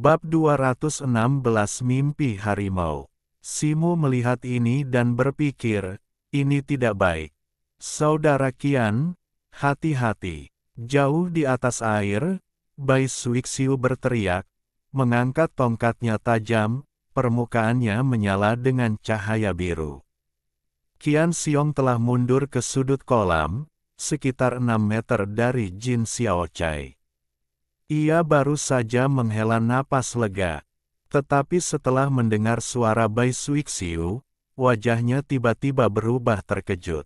Bab 216 Mimpi Harimau. Simu melihat ini dan berpikir, ini tidak baik. Saudara Qian, hati-hati. Jauh di atas air, Bai Suixiu berteriak, mengangkat tongkatnya tajam, permukaannya menyala dengan cahaya biru. Qian Xiong telah mundur ke sudut kolam, sekitar 6 meter dari Jin Xiaocai. Ia baru saja menghela napas lega. Tetapi setelah mendengar suara Bai Suixiu, wajahnya tiba-tiba berubah terkejut.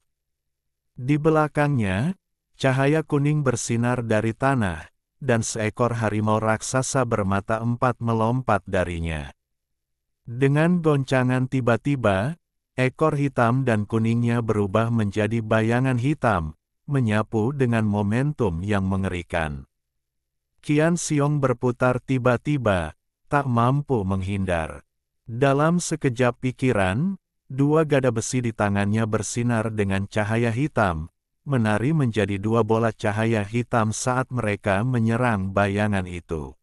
Di belakangnya, cahaya kuning bersinar dari tanah, dan seekor harimau raksasa bermata empat melompat darinya. Dengan goncangan tiba-tiba, ekor hitam dan kuningnya berubah menjadi bayangan hitam, menyapu dengan momentum yang mengerikan. Qian Xiong berputar tiba-tiba, tak mampu menghindar. Dalam sekejap pikiran, dua gada besi di tangannya bersinar dengan cahaya hitam, menari menjadi dua bola cahaya hitam saat mereka menyerang bayangan itu.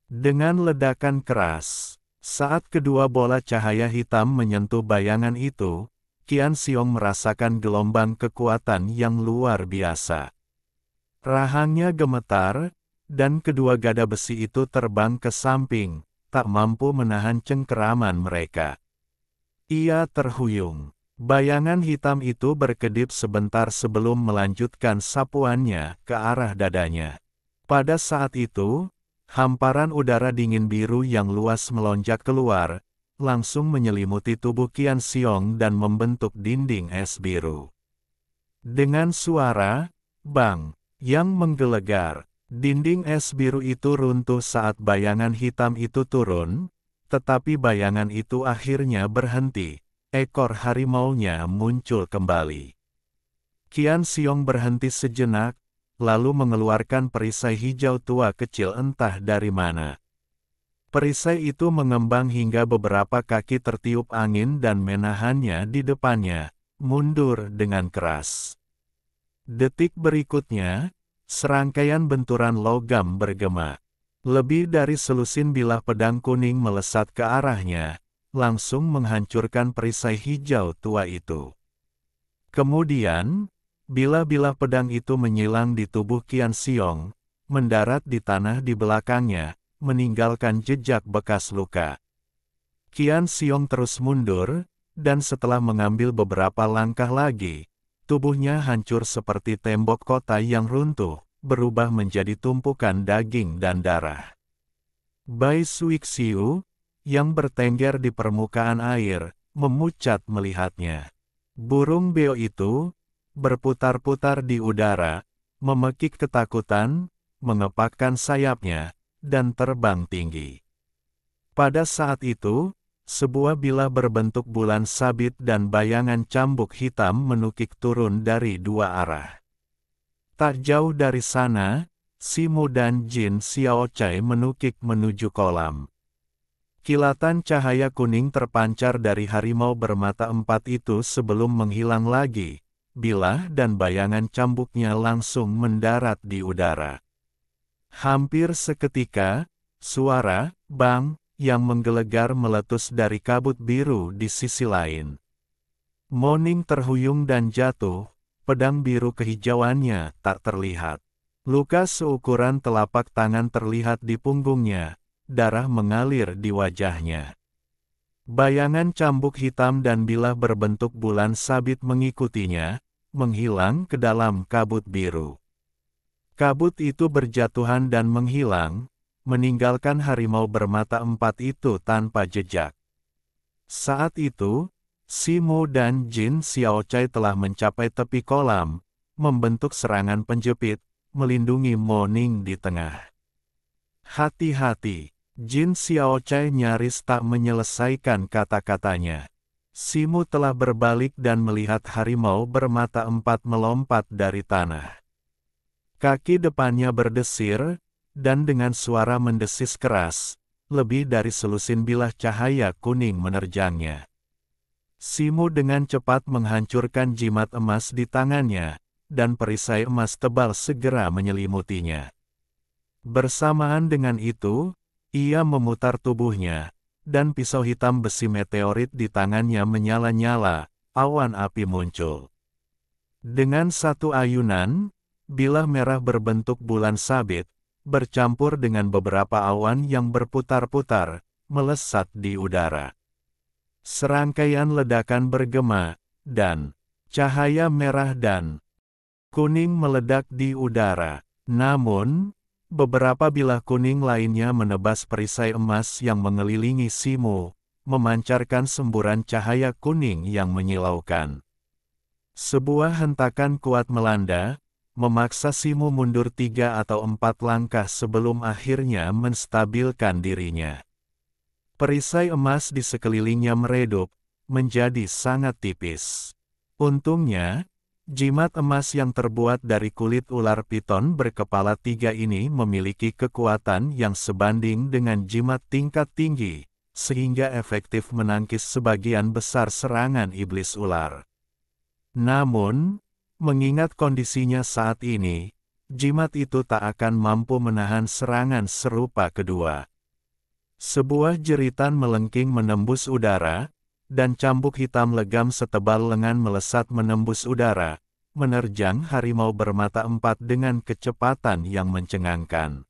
Dengan ledakan keras, saat kedua bola cahaya hitam menyentuh bayangan itu, Qian Xiong merasakan gelombang kekuatan yang luar biasa. Rahangnya gemetar, dan kedua gada besi itu terbang ke samping, tak mampu menahan cengkeraman mereka. Ia terhuyung. Bayangan hitam itu berkedip sebentar sebelum melanjutkan sapuannya ke arah dadanya. Pada saat itu, hamparan udara dingin biru yang luas melonjak keluar, langsung menyelimuti tubuh Qian Xiong dan membentuk dinding es biru. Dengan suara "bang" yang menggelegar, dinding es biru itu runtuh saat bayangan hitam itu turun, tetapi bayangan itu akhirnya berhenti. Ekor harimaunya muncul kembali. Qian Xiong berhenti sejenak, lalu mengeluarkan perisai hijau tua kecil entah dari mana. Perisai itu mengembang hingga beberapa kaki tertiup angin dan menahannya di depannya, mundur dengan keras. Detik berikutnya, serangkaian benturan logam bergema. Lebih dari selusin bilah pedang kuning melesat ke arahnya, langsung menghancurkan perisai hijau tua itu. Kemudian, bilah-bilah pedang itu menyilang di tubuh Qian Xiong, mendarat di tanah di belakangnya, meninggalkan jejak bekas luka. Qian Xiong terus mundur, dan setelah mengambil beberapa langkah lagi, tubuhnya hancur seperti tembok kota yang runtuh, berubah menjadi tumpukan daging dan darah. Bai Suixiu, yang bertengger di permukaan air, memucat melihatnya. Burung beo itu berputar-putar di udara, memekik ketakutan, mengepakkan sayapnya, dan terbang tinggi. Pada saat itu, sebuah bilah berbentuk bulan sabit dan bayangan cambuk hitam menukik turun dari dua arah. Tak jauh dari sana, Simu dan Jin Xiaocai menukik menuju kolam. Kilatan cahaya kuning terpancar dari harimau bermata empat itu sebelum menghilang lagi. Bilah dan bayangan cambuknya langsung mendarat di udara. Hampir seketika, suara "bang" yang menggelegar meletus dari kabut biru di sisi lain. Moning terhuyung dan jatuh, pedang biru kehijauannya tak terlihat. Luka seukuran telapak tangan terlihat di punggungnya, darah mengalir di wajahnya. Bayangan cambuk hitam dan bilah berbentuk bulan sabit mengikutinya, menghilang ke dalam kabut biru. Kabut itu berjatuhan dan menghilang, meninggalkan harimau bermata empat itu tanpa jejak. Saat itu, Simu dan Jin Xiaocai telah mencapai tepi kolam, membentuk serangan penjepit, melindungi Moning di tengah. Hati-hati, Jin Xiaocai nyaris tak menyelesaikan kata-katanya. Simu telah berbalik dan melihat harimau bermata empat melompat dari tanah. Kaki depannya berdesir, dan dengan suara mendesis keras, lebih dari selusin bilah cahaya kuning menerjangnya. Simu dengan cepat menghancurkan jimat emas di tangannya, dan perisai emas tebal segera menyelimutinya. Bersamaan dengan itu, Ia memutar tubuhnya, dan pisau hitam besi meteorit di tangannya menyala-nyala, awan api muncul. Dengan satu ayunan, bilah merah berbentuk bulan sabit, bercampur dengan beberapa awan yang berputar-putar, melesat di udara. Serangkaian ledakan bergema, dan cahaya merah dan kuning meledak di udara. Namun, beberapa bilah kuning lainnya menebas perisai emas yang mengelilingi Simo, memancarkan semburan cahaya kuning yang menyilaukan. Sebuah hentakan kuat melanda, memaksa Simo mundur 3 atau 4 langkah sebelum akhirnya menstabilkan dirinya. Perisai emas di sekelilingnya meredup, menjadi sangat tipis. Untungnya, jimat emas yang terbuat dari kulit ular piton berkepala 3 ini memiliki kekuatan yang sebanding dengan jimat tingkat tinggi, sehingga efektif menangkis sebagian besar serangan iblis ular. Namun, mengingat kondisinya saat ini, jimat itu tak akan mampu menahan serangan serupa kedua. Sebuah jeritan melengking menembus udara, dan cambuk hitam legam setebal lengan melesat menembus udara, menerjang harimau bermata empat dengan kecepatan yang mencengangkan.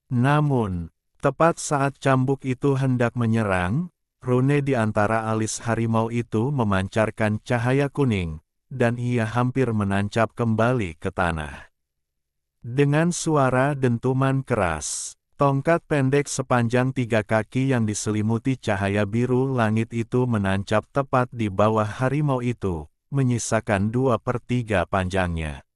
Namun, tepat saat cambuk itu hendak menyerang, rune di antara alis harimau itu memancarkan cahaya kuning, dan ia hampir menancap kembali ke tanah. Dengan suara dentuman keras, tongkat pendek sepanjang 3 kaki yang diselimuti cahaya biru langit itu menancap tepat di bawah harimau itu, menyisakan 2/3 panjangnya.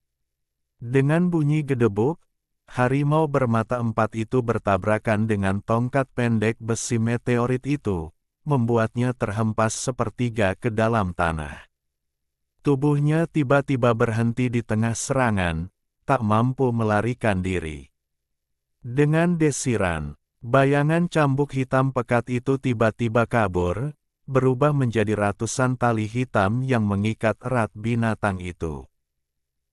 Dengan bunyi gedebuk, harimau bermata empat itu bertabrakan dengan tongkat pendek besi meteorit itu, membuatnya terhempas sepertiga ke dalam tanah. Tubuhnya tiba-tiba berhenti di tengah serangan, tak mampu melarikan diri. Dengan desiran, bayangan cambuk hitam pekat itu tiba-tiba kabur, berubah menjadi ratusan tali hitam yang mengikat erat binatang itu.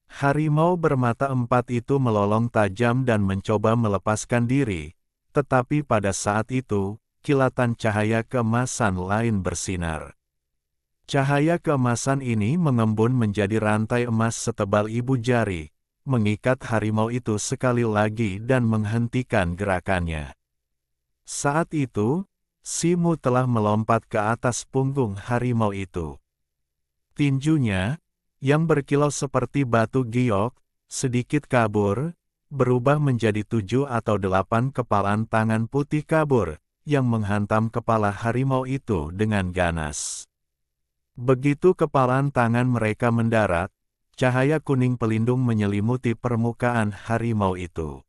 Harimau bermata empat itu melolong tajam dan mencoba melepaskan diri, tetapi pada saat itu, kilatan cahaya keemasan lain bersinar. Cahaya keemasan ini mengembun menjadi rantai emas setebal ibu jari, mengikat harimau itu sekali lagi dan menghentikan gerakannya. Saat itu, Simo telah melompat ke atas punggung harimau itu. Tinjunya, yang berkilau seperti batu giok, sedikit kabur, berubah menjadi 7 atau 8 kepalan tangan putih kabur, yang menghantam kepala harimau itu dengan ganas. Begitu kepalan tangan mereka mendarat, cahaya kuning pelindung menyelimuti permukaan harimau itu.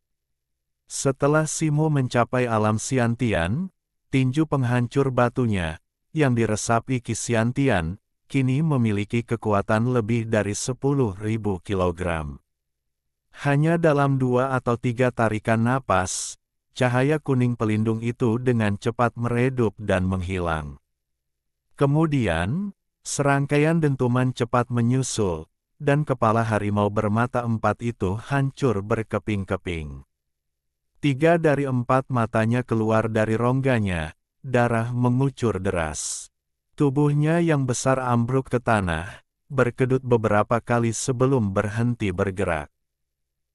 Setelah Simo mencapai alam Siantian, tinju penghancur batunya, yang diresapi Ki Siantian, kini memiliki kekuatan lebih dari 10.000 kilogram. Hanya dalam 2 atau 3 tarikan napas, cahaya kuning pelindung itu dengan cepat meredup dan menghilang. Kemudian, serangkaian dentuman cepat menyusul, dan kepala harimau bermata empat itu hancur berkeping-keping. 3 dari 4 matanya keluar dari rongganya, darah mengucur deras. Tubuhnya yang besar ambruk ke tanah, berkedut beberapa kali sebelum berhenti bergerak.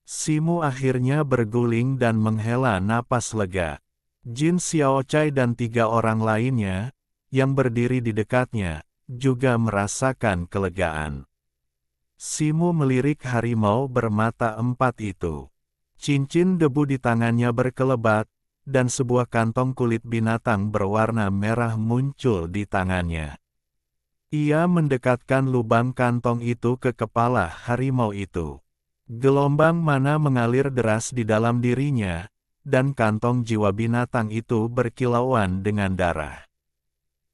Simo akhirnya berguling dan menghela napas lega. Jin Xiaochai dan 3 orang lainnya, yang berdiri di dekatnya, juga merasakan kelegaan. Simo melirik harimau bermata empat itu. Cincin debu di tangannya berkelebat, dan sebuah kantong kulit binatang berwarna merah muncul di tangannya. Ia mendekatkan lubang kantong itu ke kepala harimau itu. Gelombang mana mengalir deras di dalam dirinya, dan kantong jiwa binatang itu berkilauan dengan darah.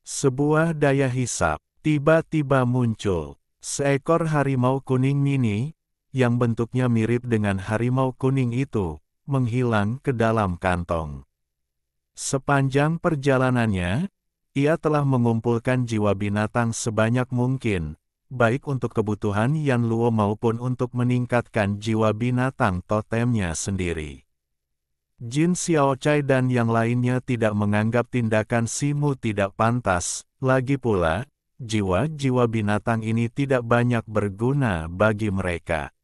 Sebuah daya hisap tiba-tiba muncul. Seekor harimau kuning mini, yang bentuknya mirip dengan harimau kuning itu, menghilang ke dalam kantong. Sepanjang perjalanannya, ia telah mengumpulkan jiwa binatang sebanyak mungkin, baik untuk kebutuhan Yan Luo maupun untuk meningkatkan jiwa binatang totemnya sendiri. Jin Xiaochai dan yang lainnya tidak menganggap tindakan Simu tidak pantas, lagi pula, jiwa-jiwa binatang ini tidak banyak berguna bagi mereka.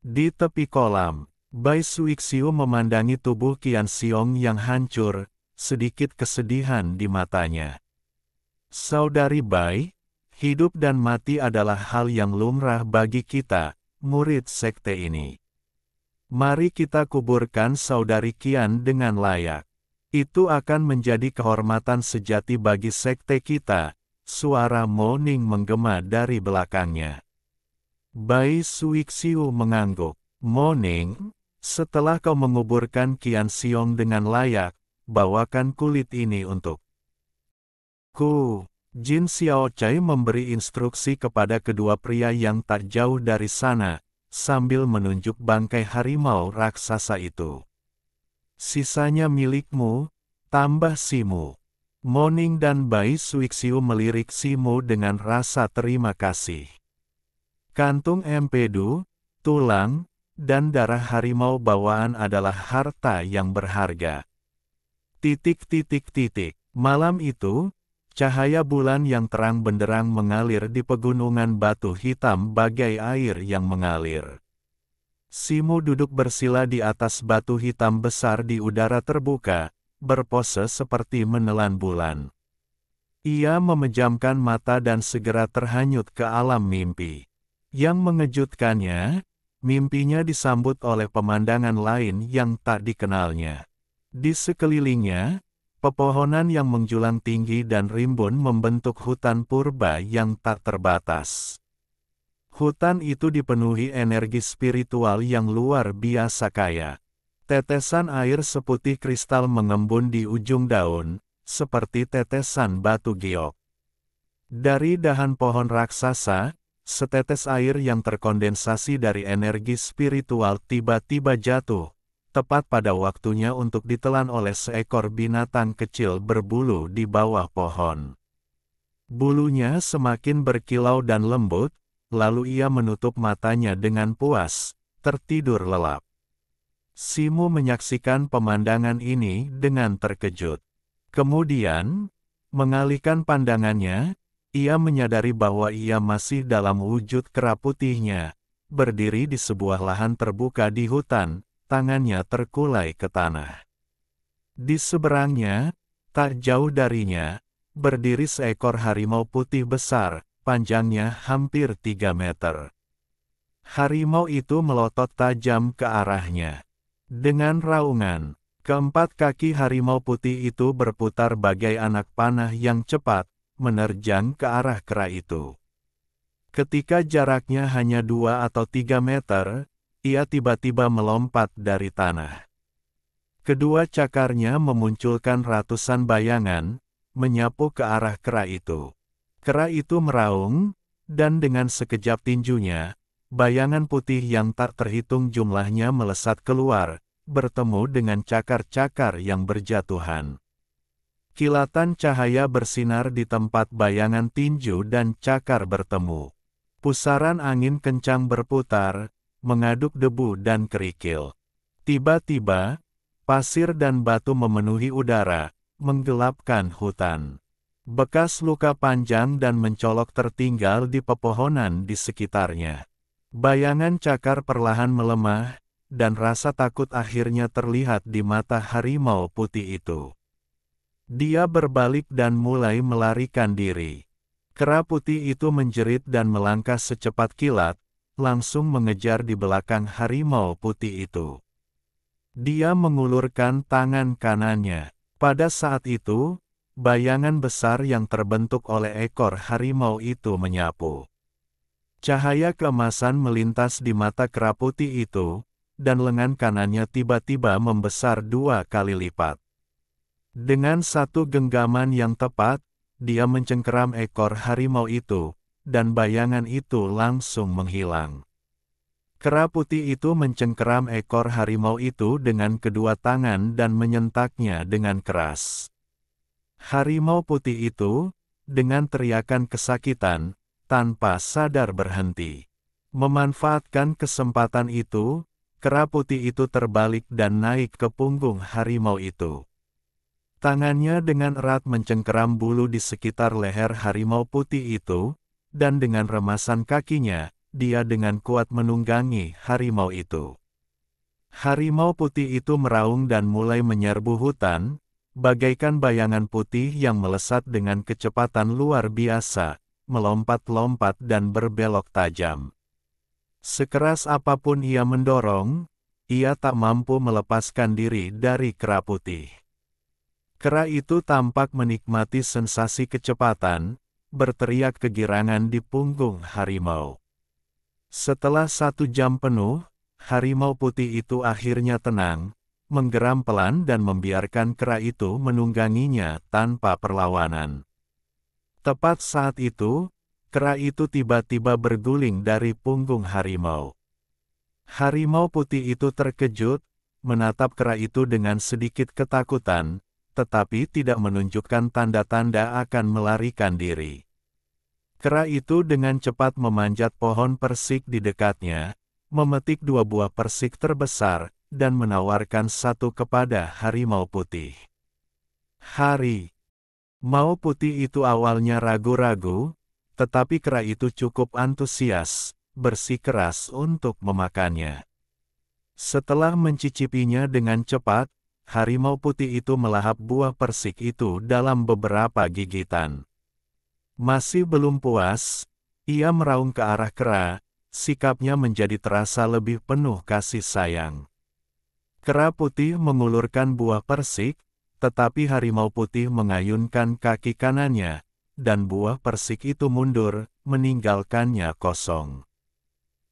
Di tepi kolam, Bai Suixiu memandangi tubuh Qian Xiong yang hancur, sedikit kesedihan di matanya. Saudari Bai, hidup dan mati adalah hal yang lumrah bagi kita, murid sekte ini. Mari kita kuburkan saudari Qian dengan layak. Itu akan menjadi kehormatan sejati bagi sekte kita, suara Moning menggema dari belakangnya. Bai Suixiu mengangguk. Moning, setelah kau menguburkan Qian Xiong dengan layak, bawakan kulit ini untuk ku. Jin Xiaochai memberi instruksi kepada kedua pria yang tak jauh dari sana, sambil menunjuk bangkai harimau raksasa itu. Sisanya milikmu, tambah Simu. Moning dan Bai Suixiu melirik Simu dengan rasa terima kasih. Kantung empedu, tulang, dan darah harimau bawaan adalah harta yang berharga. Malam itu, cahaya bulan yang terang benderang mengalir di pegunungan batu hitam bagai air yang mengalir. Simu duduk bersila di atas batu hitam besar di udara terbuka, berpose seperti menelan bulan. Ia memejamkan mata dan segera terhanyut ke alam mimpi. Yang mengejutkannya, mimpinya disambut oleh pemandangan lain yang tak dikenalnya. Di sekelilingnya, pepohonan yang menjulang tinggi dan rimbun membentuk hutan purba yang tak terbatas. Hutan itu dipenuhi energi spiritual yang luar biasa kaya. Tetesan air seputih kristal mengembun di ujung daun, seperti tetesan batu giok. Dari dahan pohon raksasa, setetes air yang terkondensasi dari energi spiritual tiba-tiba jatuh, tepat pada waktunya untuk ditelan oleh seekor binatang kecil berbulu di bawah pohon. Bulunya semakin berkilau dan lembut, lalu ia menutup matanya dengan puas, tertidur lelap. Simu menyaksikan pemandangan ini dengan terkejut. Kemudian, mengalihkan pandangannya, ia menyadari bahwa ia masih dalam wujud kera putihnya, berdiri di sebuah lahan terbuka di hutan, tangannya terkulai ke tanah. Di seberangnya, tak jauh darinya, berdiri seekor harimau putih besar, panjangnya hampir 3 meter. Harimau itu melotot tajam ke arahnya. Dengan raungan, keempat kaki harimau putih itu berputar bagai anak panah yang cepat, menerjang ke arah kera itu. Ketika jaraknya hanya 2 atau 3 meter, ia tiba-tiba melompat dari tanah. Kedua cakarnya memunculkan ratusan bayangan, menyapu ke arah kera itu. Kera itu meraung, dan dengan sekejap tinjunya, bayangan putih yang tak terhitung jumlahnya melesat keluar, bertemu dengan cakar-cakar yang berjatuhan. Kilatan cahaya bersinar di tempat bayangan tinju dan cakar bertemu. Pusaran angin kencang berputar, mengaduk debu dan kerikil. Tiba-tiba, pasir dan batu memenuhi udara, menggelapkan hutan. Bekas luka panjang dan mencolok tertinggal di pepohonan di sekitarnya. Bayangan cakar perlahan melemah, dan rasa takut akhirnya terlihat di mata harimau putih itu. Dia berbalik dan mulai melarikan diri. Kera putih itu menjerit dan melangkah secepat kilat, langsung mengejar di belakang harimau putih itu. Dia mengulurkan tangan kanannya. Pada saat itu, bayangan besar yang terbentuk oleh ekor harimau itu menyapu. Cahaya keemasan melintas di mata kera putih itu, dan lengan kanannya tiba-tiba membesar 2 kali lipat. Dengan satu genggaman yang tepat, dia mencengkeram ekor harimau itu, dan bayangan itu langsung menghilang. Kera putih itu mencengkeram ekor harimau itu dengan kedua tangan dan menyentaknya dengan keras. Harimau putih itu, dengan teriakan kesakitan, tanpa sadar berhenti. Memanfaatkan kesempatan itu, kera putih itu terbalik dan naik ke punggung harimau itu. Tangannya dengan erat mencengkeram bulu di sekitar leher harimau putih itu, dan dengan remasan kakinya, dia dengan kuat menunggangi harimau itu. Harimau putih itu meraung dan mulai menyerbu hutan, bagaikan bayangan putih yang melesat dengan kecepatan luar biasa, melompat-lompat dan berbelok tajam. Sekeras apapun ia mendorong, ia tak mampu melepaskan diri dari kera putih. Kera itu tampak menikmati sensasi kecepatan, berteriak kegirangan di punggung harimau. Setelah 1 jam penuh, harimau putih itu akhirnya tenang, menggeram pelan dan membiarkan kera itu menungganginya tanpa perlawanan. Tepat saat itu, kera itu tiba-tiba berguling dari punggung harimau. Harimau putih itu terkejut, menatap kera itu dengan sedikit ketakutan, tetapi tidak menunjukkan tanda-tanda akan melarikan diri. Kera itu dengan cepat memanjat pohon persik di dekatnya, memetik 2 buah persik terbesar, dan menawarkan 1 kepada harimau putih. Harimau putih itu awalnya ragu-ragu, tetapi kera itu cukup antusias, bersikeras untuk memakannya. Setelah mencicipinya dengan cepat, harimau putih itu melahap buah persik itu dalam beberapa gigitan. Masih belum puas, ia meraung ke arah kera, sikapnya menjadi terasa lebih penuh kasih sayang. Kera putih mengulurkan buah persik, tetapi harimau putih mengayunkan kaki kanannya, dan buah persik itu mundur, meninggalkannya kosong.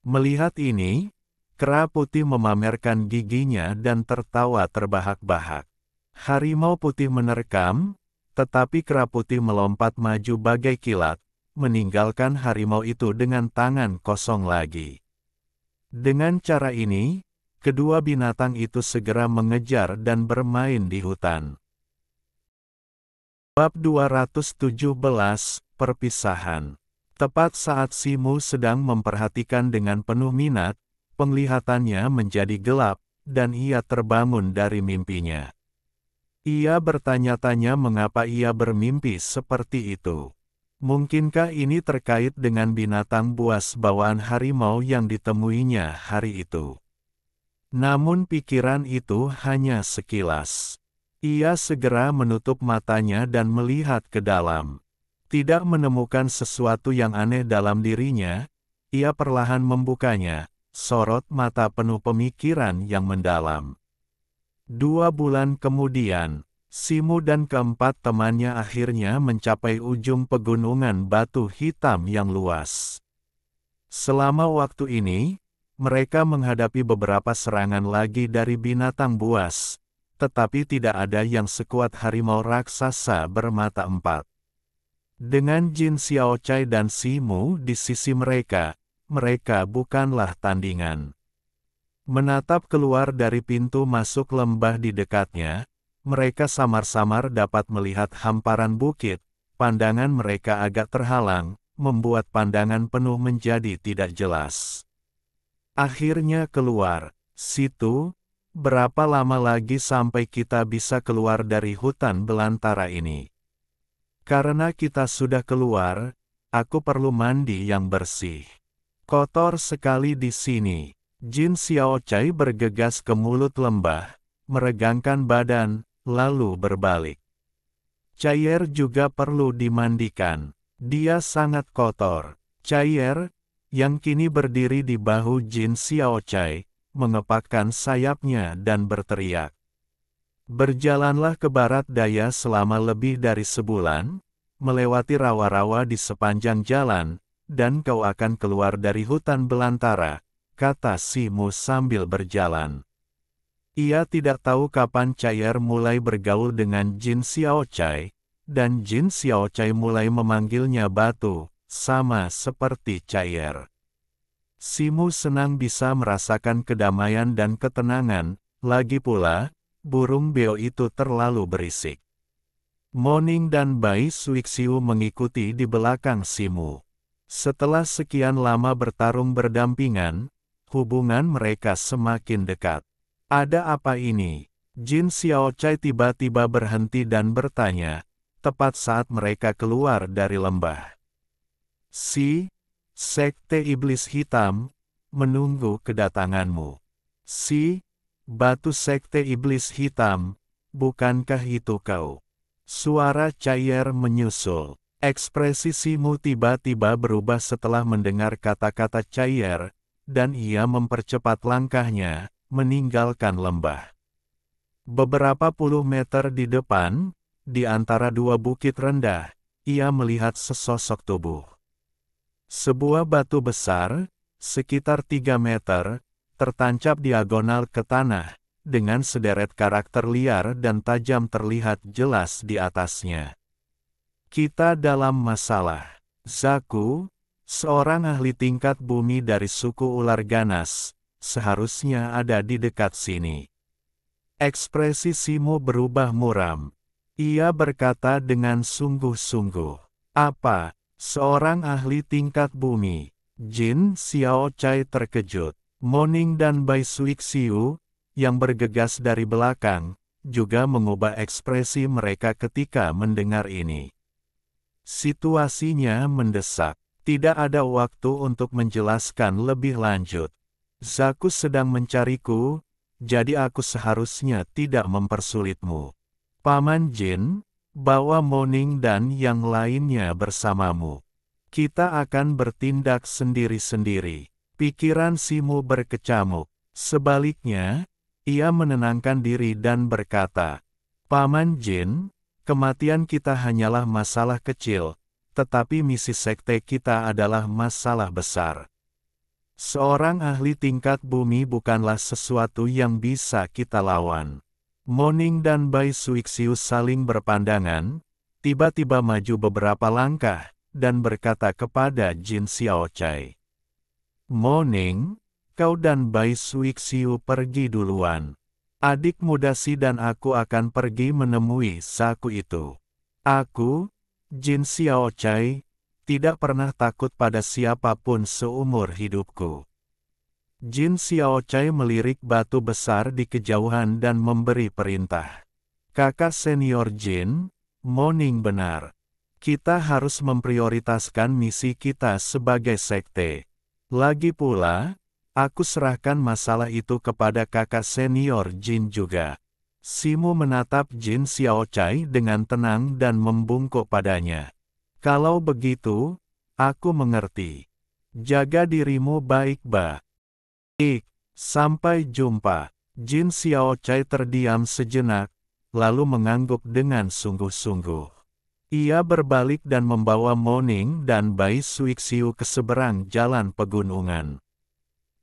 Melihat ini, kera putih memamerkan giginya dan tertawa terbahak-bahak. Harimau putih menerkam, tetapi kera putih melompat maju bagai kilat, meninggalkan harimau itu dengan tangan kosong lagi. Dengan cara ini, kedua binatang itu segera mengejar dan bermain di hutan. Bab 217, Perpisahan. Tepat saat Simu sedang memperhatikan dengan penuh minat, penglihatannya menjadi gelap, dan ia terbangun dari mimpinya. Ia bertanya-tanya mengapa ia bermimpi seperti itu. Mungkinkah ini terkait dengan binatang buas bawaan harimau yang ditemuinya hari itu? Namun pikiran itu hanya sekilas. Ia segera menutup matanya dan melihat ke dalam. Tidak menemukan sesuatu yang aneh dalam dirinya, ia perlahan membukanya, sorot mata penuh pemikiran yang mendalam. 2 bulan kemudian, Simu dan keempat temannya akhirnya mencapai ujung pegunungan batu hitam yang luas. Selama waktu ini, mereka menghadapi beberapa serangan lagi dari binatang buas, tetapi tidak ada yang sekuat harimau raksasa bermata 4. Dengan Jin Xiaochai dan Simu di sisi mereka, mereka bukanlah tandingan. Menatap keluar dari pintu masuk lembah di dekatnya, mereka samar-samar dapat melihat hamparan bukit, pandangan mereka agak terhalang, membuat pandangan penuh menjadi tidak jelas. Akhirnya keluar, situ. Berapa lama lagi sampai kita bisa keluar dari hutan belantara ini? Karena kita sudah keluar, aku perlu mandi yang bersih. Kotor sekali di sini. Jin Xiaochai bergegas ke mulut lembah, meregangkan badan, lalu berbalik. Caier juga perlu dimandikan. Dia sangat kotor. Caier, yang kini berdiri di bahu Jin Xiaochai, mengepakkan sayapnya dan berteriak. Berjalanlah ke barat daya selama lebih dari sebulan, melewati rawa-rawa di sepanjang jalan, dan kau akan keluar dari hutan belantara, kata Simu sambil berjalan. Ia tidak tahu kapan Caier mulai bergaul dengan Jin Xiaochai, dan Jin Xiaochai mulai memanggilnya Batu, sama seperti Caier. Simu senang bisa merasakan kedamaian dan ketenangan, lagi pula, burung beo itu terlalu berisik. Moning dan Bai Suixiu mengikuti di belakang Simu. Setelah sekian lama bertarung berdampingan, hubungan mereka semakin dekat. Ada apa ini? Jin Xiaochai tiba-tiba berhenti dan bertanya, tepat saat mereka keluar dari lembah. Si, Sekte Iblis Hitam, menunggu kedatanganmu. Si, Batu Sekte Iblis Hitam, bukankah itu kau? Suara Cair menyusul. Ekspresi Simu tiba-tiba berubah setelah mendengar kata-kata Cair, dan ia mempercepat langkahnya, meninggalkan lembah. Beberapa puluh meter di depan, di antara dua bukit rendah, ia melihat sesosok tubuh. Sebuah batu besar, sekitar 3 meter, tertancap diagonal ke tanah, dengan sederet karakter liar dan tajam terlihat jelas di atasnya. Kita dalam masalah. Zaku, seorang ahli tingkat bumi dari suku ular ganas, seharusnya ada di dekat sini. Ekspresi Simu berubah muram. Ia berkata dengan sungguh-sungguh. Apa? Seorang ahli tingkat bumi? Jin Xiaochai terkejut. Moning dan Bai Suixiu, yang bergegas dari belakang, juga mengubah ekspresi mereka ketika mendengar ini. Situasinya mendesak. Tidak ada waktu untuk menjelaskan lebih lanjut. Zaku sedang mencariku, jadi aku seharusnya tidak mempersulitmu. Paman Jin, bawa Moning dan yang lainnya bersamamu. Kita akan bertindak sendiri-sendiri. Pikiran Simu berkecamuk. Sebaliknya, ia menenangkan diri dan berkata, Paman Jin, kematian kita hanyalah masalah kecil, tetapi misi sekte kita adalah masalah besar. Seorang ahli tingkat bumi bukanlah sesuatu yang bisa kita lawan. Moning dan Bai Suixiu saling berpandangan, tiba-tiba maju beberapa langkah, dan berkata kepada Jin Xiaochai. Moning, kau dan Bai Suixiu pergi duluan. Adik muda Si dan aku akan pergi menemui Zaku itu. Aku, Jin Xiaochai, tidak pernah takut pada siapapun seumur hidupku. Jin Xiaochai melirik batu besar di kejauhan dan memberi perintah. Kakak senior Jin, Moning benar. Kita harus memprioritaskan misi kita sebagai sekte. Lagi pula, aku serahkan masalah itu kepada kakak senior Jin juga. Simu menatap Jin Xiaochai dengan tenang dan membungkuk padanya. Kalau begitu, aku mengerti. Jaga dirimu baik-baik. Sampai jumpa. Jin Xiaochai terdiam sejenak, lalu mengangguk dengan sungguh-sungguh. Ia berbalik dan membawa Moning dan Bai Suixiu ke seberang jalan pegunungan.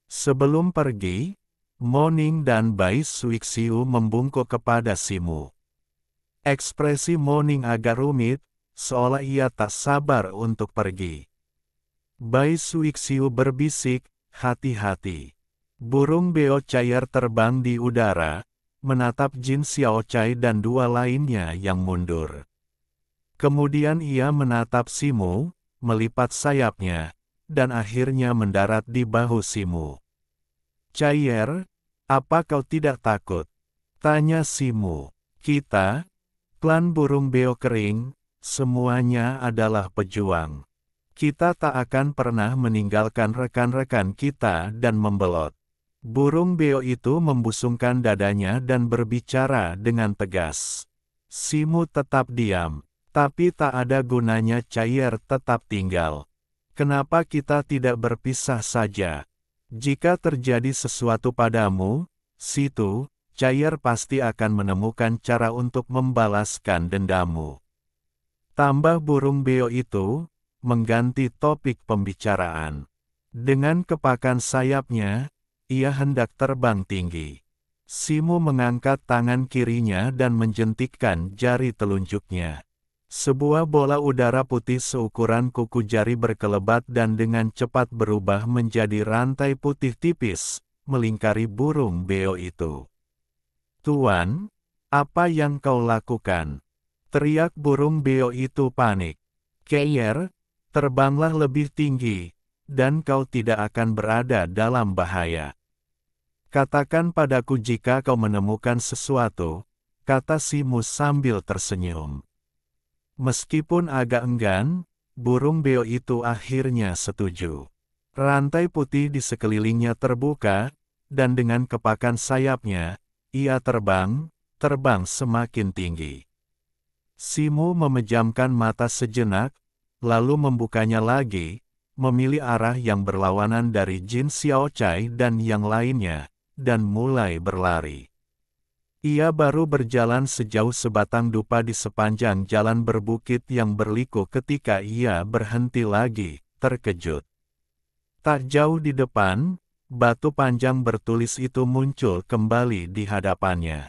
Sebelum pergi, Moning dan Bai Suixiu membungkuk kepada Simu. Ekspresi Moning agak rumit, seolah ia tak sabar untuk pergi. Bai Suixiu berbisik, hati-hati. Burung beo cair terbang di udara, menatap Jin Xiaochai dan dua lainnya yang mundur. Kemudian ia menatap Simu, melipat sayapnya, dan akhirnya mendarat di bahu Simu. Cair, apa kau tidak takut? Tanya Simu. Kita, klan burung beo kering, semuanya adalah pejuang. Kita tak akan pernah meninggalkan rekan-rekan kita dan membelot. Burung beo itu membusungkan dadanya dan berbicara dengan tegas. Simu tetap diam. Tapi tak ada gunanya Cair tetap tinggal. Kenapa kita tidak berpisah saja? Jika terjadi sesuatu padamu, situ, Cair pasti akan menemukan cara untuk membalaskan dendammu. Tambah burung beo itu, mengganti topik pembicaraan. Dengan kepakan sayapnya, ia hendak terbang tinggi. Simu mengangkat tangan kirinya dan menjentikkan jari telunjuknya. Sebuah bola udara putih seukuran kuku jari berkelebat dan dengan cepat berubah menjadi rantai putih tipis, melingkari burung beo itu. Tuan, apa yang kau lakukan? Teriak burung beo itu panik. Cair, terbanglah lebih tinggi, dan kau tidak akan berada dalam bahaya. Katakan padaku jika kau menemukan sesuatu, kata Simu sambil tersenyum. Meskipun agak enggan, burung beo itu akhirnya setuju. Rantai putih di sekelilingnya terbuka, dan dengan kepakan sayapnya, ia terbang semakin tinggi. Simu memejamkan mata sejenak, lalu membukanya lagi, memilih arah yang berlawanan dari Jin Xiaochai dan yang lainnya, dan mulai berlari. Ia baru berjalan sejauh sebatang dupa di sepanjang jalan berbukit yang berliku ketika ia berhenti lagi, terkejut. Tak jauh di depan, batu panjang bertulis itu muncul kembali di hadapannya.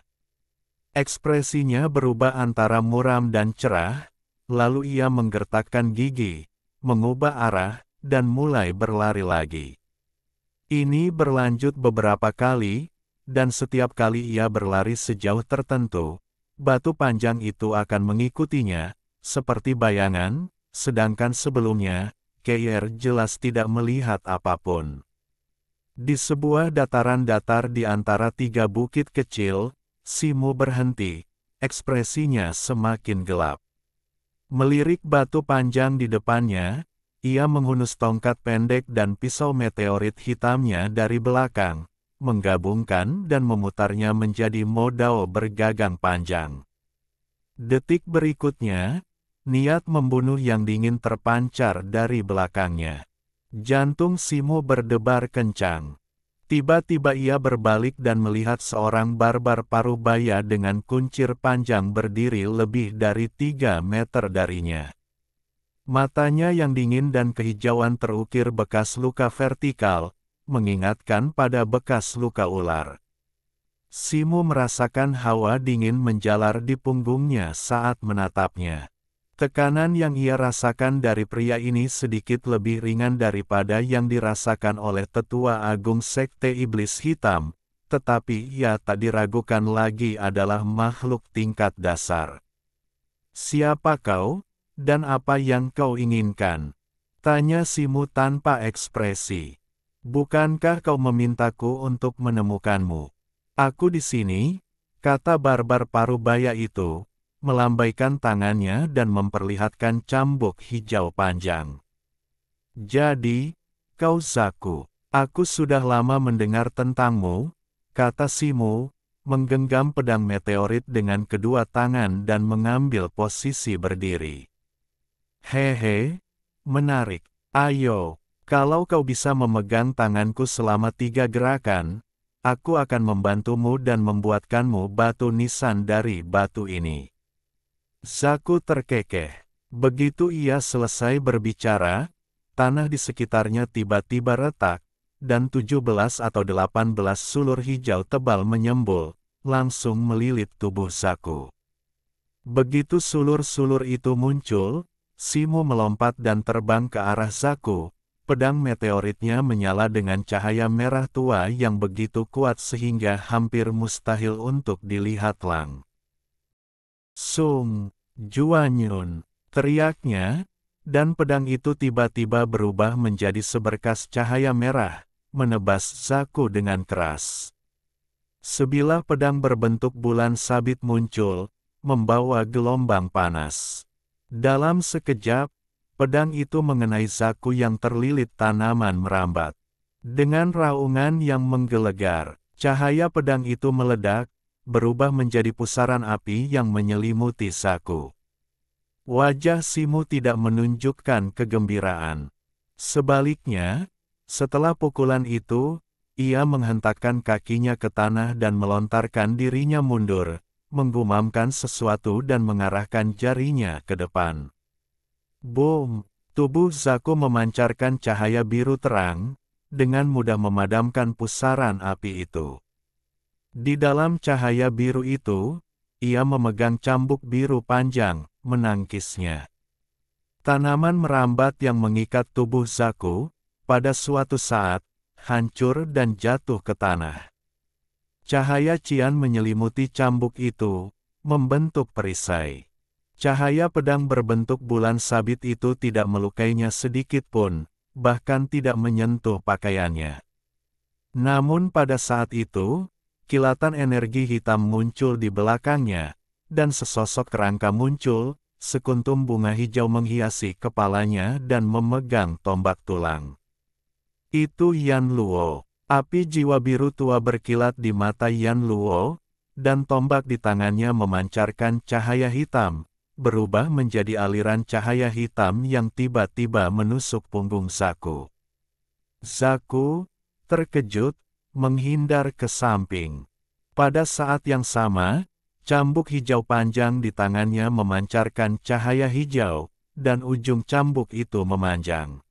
Ekspresinya berubah antara muram dan cerah, lalu ia menggertakkan gigi, mengubah arah, dan mulai berlari lagi. Ini berlanjut beberapa kali, dan setiap kali ia berlari sejauh tertentu, batu panjang itu akan mengikutinya, seperti bayangan, sedangkan sebelumnya, Keir jelas tidak melihat apapun. Di sebuah dataran datar di antara tiga bukit kecil, Simu berhenti, ekspresinya semakin gelap. Melirik batu panjang di depannya, ia menghunus tongkat pendek dan pisau meteorit hitamnya dari belakang, menggabungkan dan memutarnya menjadi modal bergagang panjang. Detik berikutnya, niat membunuh yang dingin terpancar dari belakangnya. Jantung Simu berdebar kencang. Tiba-tiba ia berbalik dan melihat seorang barbar paruh baya dengan kuncir panjang berdiri lebih dari 3 meter darinya. Matanya yang dingin dan kehijauan terukir bekas luka vertikal, mengingatkan pada bekas luka ular. Simu merasakan hawa dingin menjalar di punggungnya saat menatapnya. Tekanan yang ia rasakan dari pria ini sedikit lebih ringan daripada yang dirasakan oleh tetua agung Sekte Iblis Hitam, tetapi ia tak diragukan lagi adalah makhluk tingkat dasar. "Siapa kau, dan apa yang kau inginkan?" tanya Simu tanpa ekspresi. "Bukankah kau memintaku untuk menemukanmu?" "Aku di sini," kata barbar paruh baya itu, melambaikan tangannya dan memperlihatkan cambuk hijau panjang. "Jadi, kau Zaku. Aku sudah lama mendengar tentangmu," kata Simu, menggenggam pedang meteorit dengan kedua tangan dan mengambil posisi berdiri. "Hehe, menarik. Ayo, kalau kau bisa memegang tanganku selama 3 gerakan, aku akan membantumu dan membuatkanmu batu nisan dari batu ini." Zaku terkekeh. Begitu ia selesai berbicara, tanah di sekitarnya tiba-tiba retak, dan 17 atau 18 sulur hijau tebal menyembul, langsung melilit tubuh Zaku. Begitu sulur-sulur itu muncul, Simu melompat dan terbang ke arah Zaku. Pedang meteoritnya menyala dengan cahaya merah tua yang begitu kuat sehingga hampir mustahil untuk dilihat lang. "Sung, Juanyun," teriaknya, dan pedang itu tiba-tiba berubah menjadi seberkas cahaya merah, menebas Zaku dengan keras. Sebilah pedang berbentuk bulan sabit muncul, membawa gelombang panas. Dalam sekejap, pedang itu mengenai Zaku yang terlilit tanaman merambat. Dengan raungan yang menggelegar, cahaya pedang itu meledak, berubah menjadi pusaran api yang menyelimuti Zaku. Wajah Simu tidak menunjukkan kegembiraan. Sebaliknya, setelah pukulan itu, ia menghentakkan kakinya ke tanah dan melontarkan dirinya mundur, menggumamkan sesuatu dan mengarahkan jarinya ke depan. Boom! Tubuh Zaku memancarkan cahaya biru terang, dengan mudah memadamkan pusaran api itu. Di dalam cahaya biru itu, ia memegang cambuk biru panjang, menangkisnya. Tanaman merambat yang mengikat tubuh Zaku, pada suatu saat, hancur dan jatuh ke tanah. Cahaya cian menyelimuti cambuk itu, membentuk perisai. Cahaya pedang berbentuk bulan sabit itu tidak melukainya sedikit pun, bahkan tidak menyentuh pakaiannya. Namun pada saat itu, kilatan energi hitam muncul di belakangnya, dan sesosok kerangka muncul, sekuntum bunga hijau menghiasi kepalanya dan memegang tombak tulang. Itu Yan Luo. Api jiwa biru tua berkilat di mata Yan Luo, dan tombak di tangannya memancarkan cahaya hitam, berubah menjadi aliran cahaya hitam yang tiba-tiba menusuk punggung Zaku. Zaku, terkejut, menghindar ke samping. Pada saat yang sama, cambuk hijau panjang di tangannya memancarkan cahaya hijau, dan ujung cambuk itu memanjang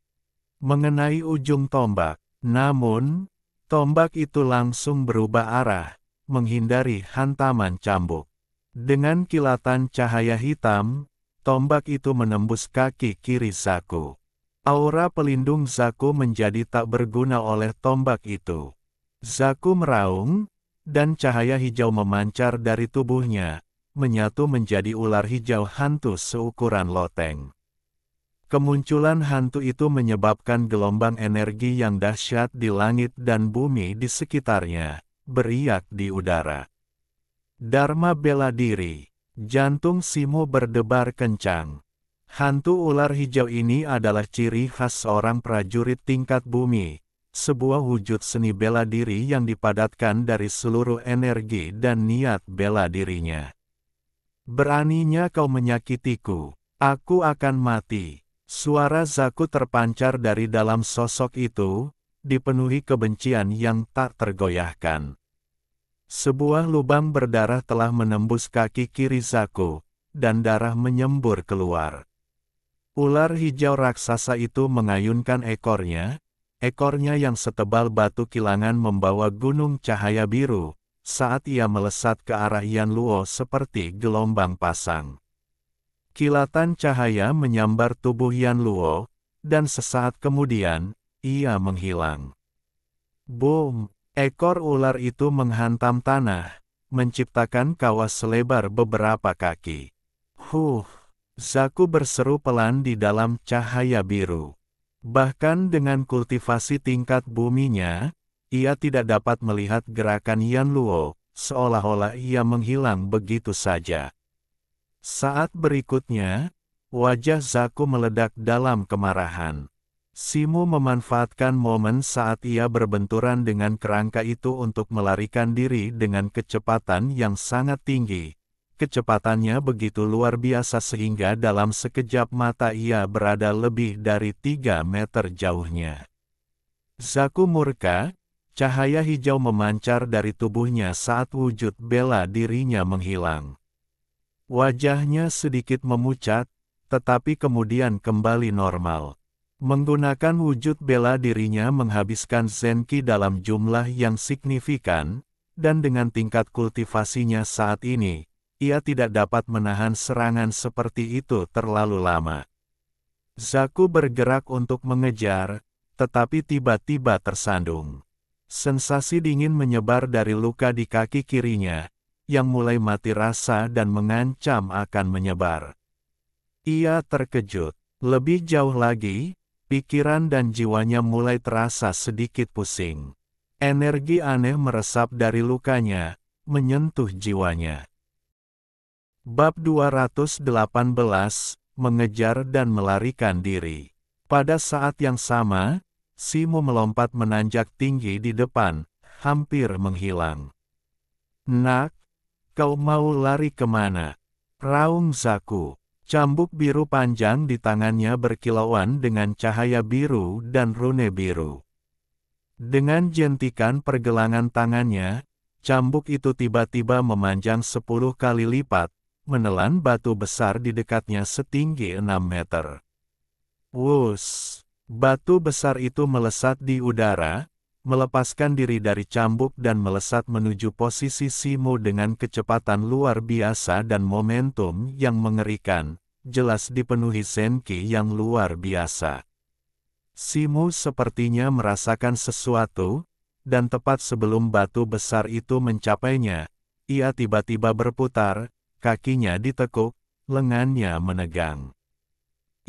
mengenai ujung tombak. Namun, tombak itu langsung berubah arah, menghindari hantaman cambuk. Dengan kilatan cahaya hitam, tombak itu menembus kaki kiri Zaku. Aura pelindung Zaku menjadi tak berguna oleh tombak itu. Zaku meraung, dan cahaya hijau memancar dari tubuhnya, menyatu menjadi ular hijau hantu seukuran loteng. Kemunculan hantu itu menyebabkan gelombang energi yang dahsyat di langit dan bumi di sekitarnya, beriak di udara. Dharma bela diri. Jantung Simo berdebar kencang. Hantu ular hijau ini adalah ciri khas seorang prajurit tingkat bumi, sebuah wujud seni bela diri yang dipadatkan dari seluruh energi dan niat bela dirinya. Beraninya kau menyakitiku, aku akan mati. Suara Zaku terpancar dari dalam sosok itu, dipenuhi kebencian yang tak tergoyahkan. Sebuah lubang berdarah telah menembus kaki kiri Zaku, dan darah menyembur keluar. Ular hijau raksasa itu mengayunkan ekornya yang setebal batu kilangan membawa gunung cahaya biru, saat ia melesat ke arah Yan Luo seperti gelombang pasang. Kilatan cahaya menyambar tubuh Yan Luo, dan sesaat kemudian, ia menghilang. Boom! Ekor ular itu menghantam tanah, menciptakan kawah selebar beberapa kaki. Zaku berseru pelan di dalam cahaya biru. Bahkan dengan kultivasi tingkat buminya, ia tidak dapat melihat gerakan Yan Luo, seolah-olah ia menghilang begitu saja. Saat berikutnya, wajah Zaku meledak dalam kemarahan. Simo memanfaatkan momen saat ia berbenturan dengan kerangka itu untuk melarikan diri dengan kecepatan yang sangat tinggi. Kecepatannya begitu luar biasa sehingga dalam sekejap mata ia berada lebih dari 3 meter jauhnya. Zaku murka, cahaya hijau memancar dari tubuhnya saat wujud bela dirinya menghilang. Wajahnya sedikit memucat, tetapi kemudian kembali normal. Menggunakan wujud bela dirinya menghabiskan Zenki dalam jumlah yang signifikan, dan dengan tingkat kultivasinya saat ini, ia tidak dapat menahan serangan seperti itu terlalu lama. Zaku bergerak untuk mengejar, tetapi tiba-tiba tersandung. Sensasi dingin menyebar dari luka di kaki kirinya, yang mulai mati rasa dan mengancam akan menyebar. Ia terkejut. Lebih jauh lagi, pikiran dan jiwanya mulai terasa sedikit pusing. Energi aneh meresap dari lukanya, menyentuh jiwanya. Bab 218, Mengejar dan Melarikan Diri. Pada saat yang sama, Simo melompat menanjak tinggi di depan, hampir menghilang. Nak, kau mau lari kemana? Raung Zaku. Cambuk biru panjang di tangannya berkilauan dengan cahaya biru dan rune biru. Dengan jentikan pergelangan tangannya, cambuk itu tiba-tiba memanjang 10 kali lipat, menelan batu besar di dekatnya setinggi 6 meter. Wus! Batu besar itu melesat di udara, melepaskan diri dari cambuk dan melesat menuju posisi Simo dengan kecepatan luar biasa dan momentum yang mengerikan, jelas dipenuhi Zenki yang luar biasa. Simo sepertinya merasakan sesuatu, dan tepat sebelum batu besar itu mencapainya, ia tiba-tiba berputar, kakinya ditekuk, lengannya menegang.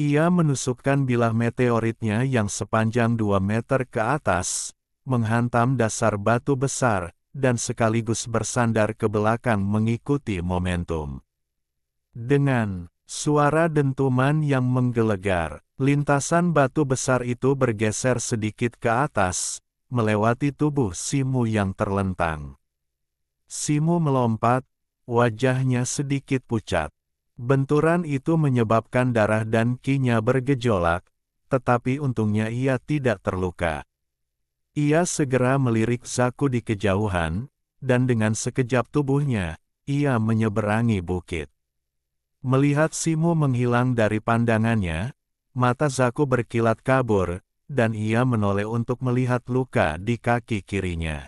Ia menusukkan bilah meteoritnya yang sepanjang 2 meter ke atas, menghantam dasar batu besar, dan sekaligus bersandar ke belakang mengikuti momentum. Dengan suara dentuman yang menggelegar, lintasan batu besar itu bergeser sedikit ke atas, melewati tubuh Simu yang terlentang. Simu melompat, wajahnya sedikit pucat. Benturan itu menyebabkan darah dan ki-nya bergejolak, tetapi untungnya ia tidak terluka. Ia segera melirik Zaku di kejauhan, dan dengan sekejap tubuhnya, ia menyeberangi bukit. Melihat Simu menghilang dari pandangannya, mata Zaku berkilat kabur, dan ia menoleh untuk melihat luka di kaki kirinya.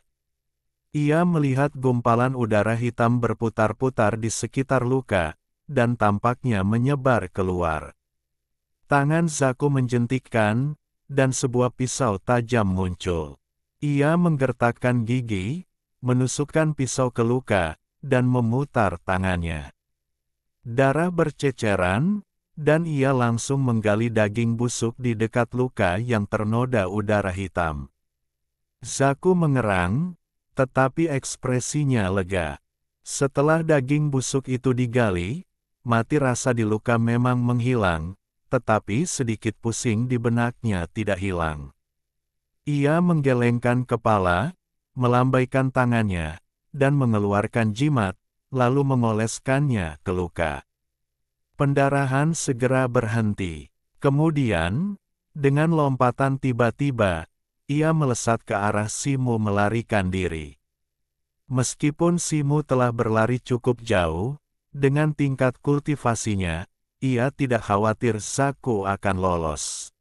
Ia melihat gumpalan udara hitam berputar-putar di sekitar luka, dan tampaknya menyebar keluar. Tangan Zaku menjentikkan, dan sebuah pisau tajam muncul. Ia menggertakkan gigi, menusukkan pisau ke luka, dan memutar tangannya. Darah berceceran, dan ia langsung menggali daging busuk di dekat luka yang ternoda udara hitam. Zaku mengerang, tetapi ekspresinya lega. Setelah daging busuk itu digali, mati rasa di luka memang menghilang, tetapi sedikit pusing di benaknya tidak hilang. Ia menggelengkan kepala, melambaikan tangannya, dan mengeluarkan jimat, lalu mengoleskannya ke luka. Pendarahan segera berhenti. Kemudian, dengan lompatan tiba-tiba, ia melesat ke arah Simu melarikan diri. Meskipun Simu telah berlari cukup jauh, dengan tingkat kultivasinya, ia tidak khawatir Zaku akan lolos.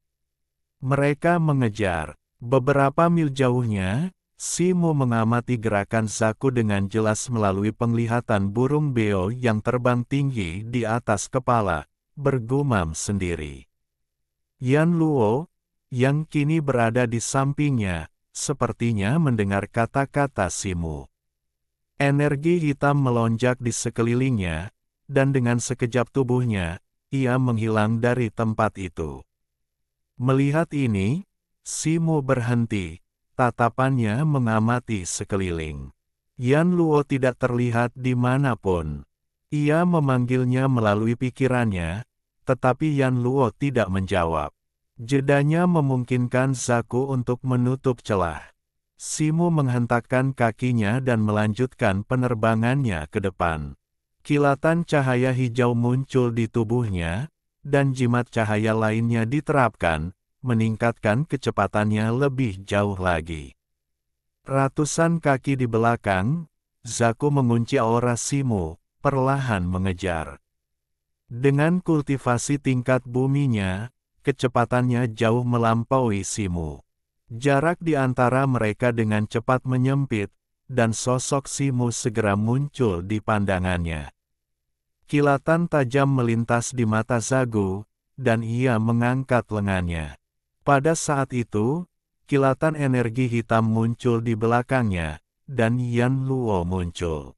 Mereka mengejar. Beberapa mil jauhnya, Simu mengamati gerakan Zaku dengan jelas melalui penglihatan burung beo yang terbang tinggi di atas kepala, bergumam sendiri. Yan Luo, yang kini berada di sampingnya, sepertinya mendengar kata-kata Simu. Energi hitam melonjak di sekelilingnya, dan dengan sekejap tubuhnya, ia menghilang dari tempat itu. Melihat ini, Simu berhenti, tatapannya mengamati sekeliling. Yan Luo tidak terlihat di manapun. Ia memanggilnya melalui pikirannya, tetapi Yan Luo tidak menjawab. Jedanya memungkinkan Zaku untuk menutup celah. Simu menghentakkan kakinya dan melanjutkan penerbangannya ke depan. Kilatan cahaya hijau muncul di tubuhnya, dan jimat cahaya lainnya diterapkan, meningkatkan kecepatannya lebih jauh lagi. Ratusan kaki di belakang, Zaku mengunci aura Simu, perlahan mengejar. Dengan kultivasi tingkat buminya, kecepatannya jauh melampaui Simu. Jarak di antara mereka dengan cepat menyempit, dan sosok Simu segera muncul di pandangannya. Kilatan tajam melintas di mata Zaku, dan ia mengangkat lengannya. Pada saat itu, kilatan energi hitam muncul di belakangnya, dan Yan Luo muncul.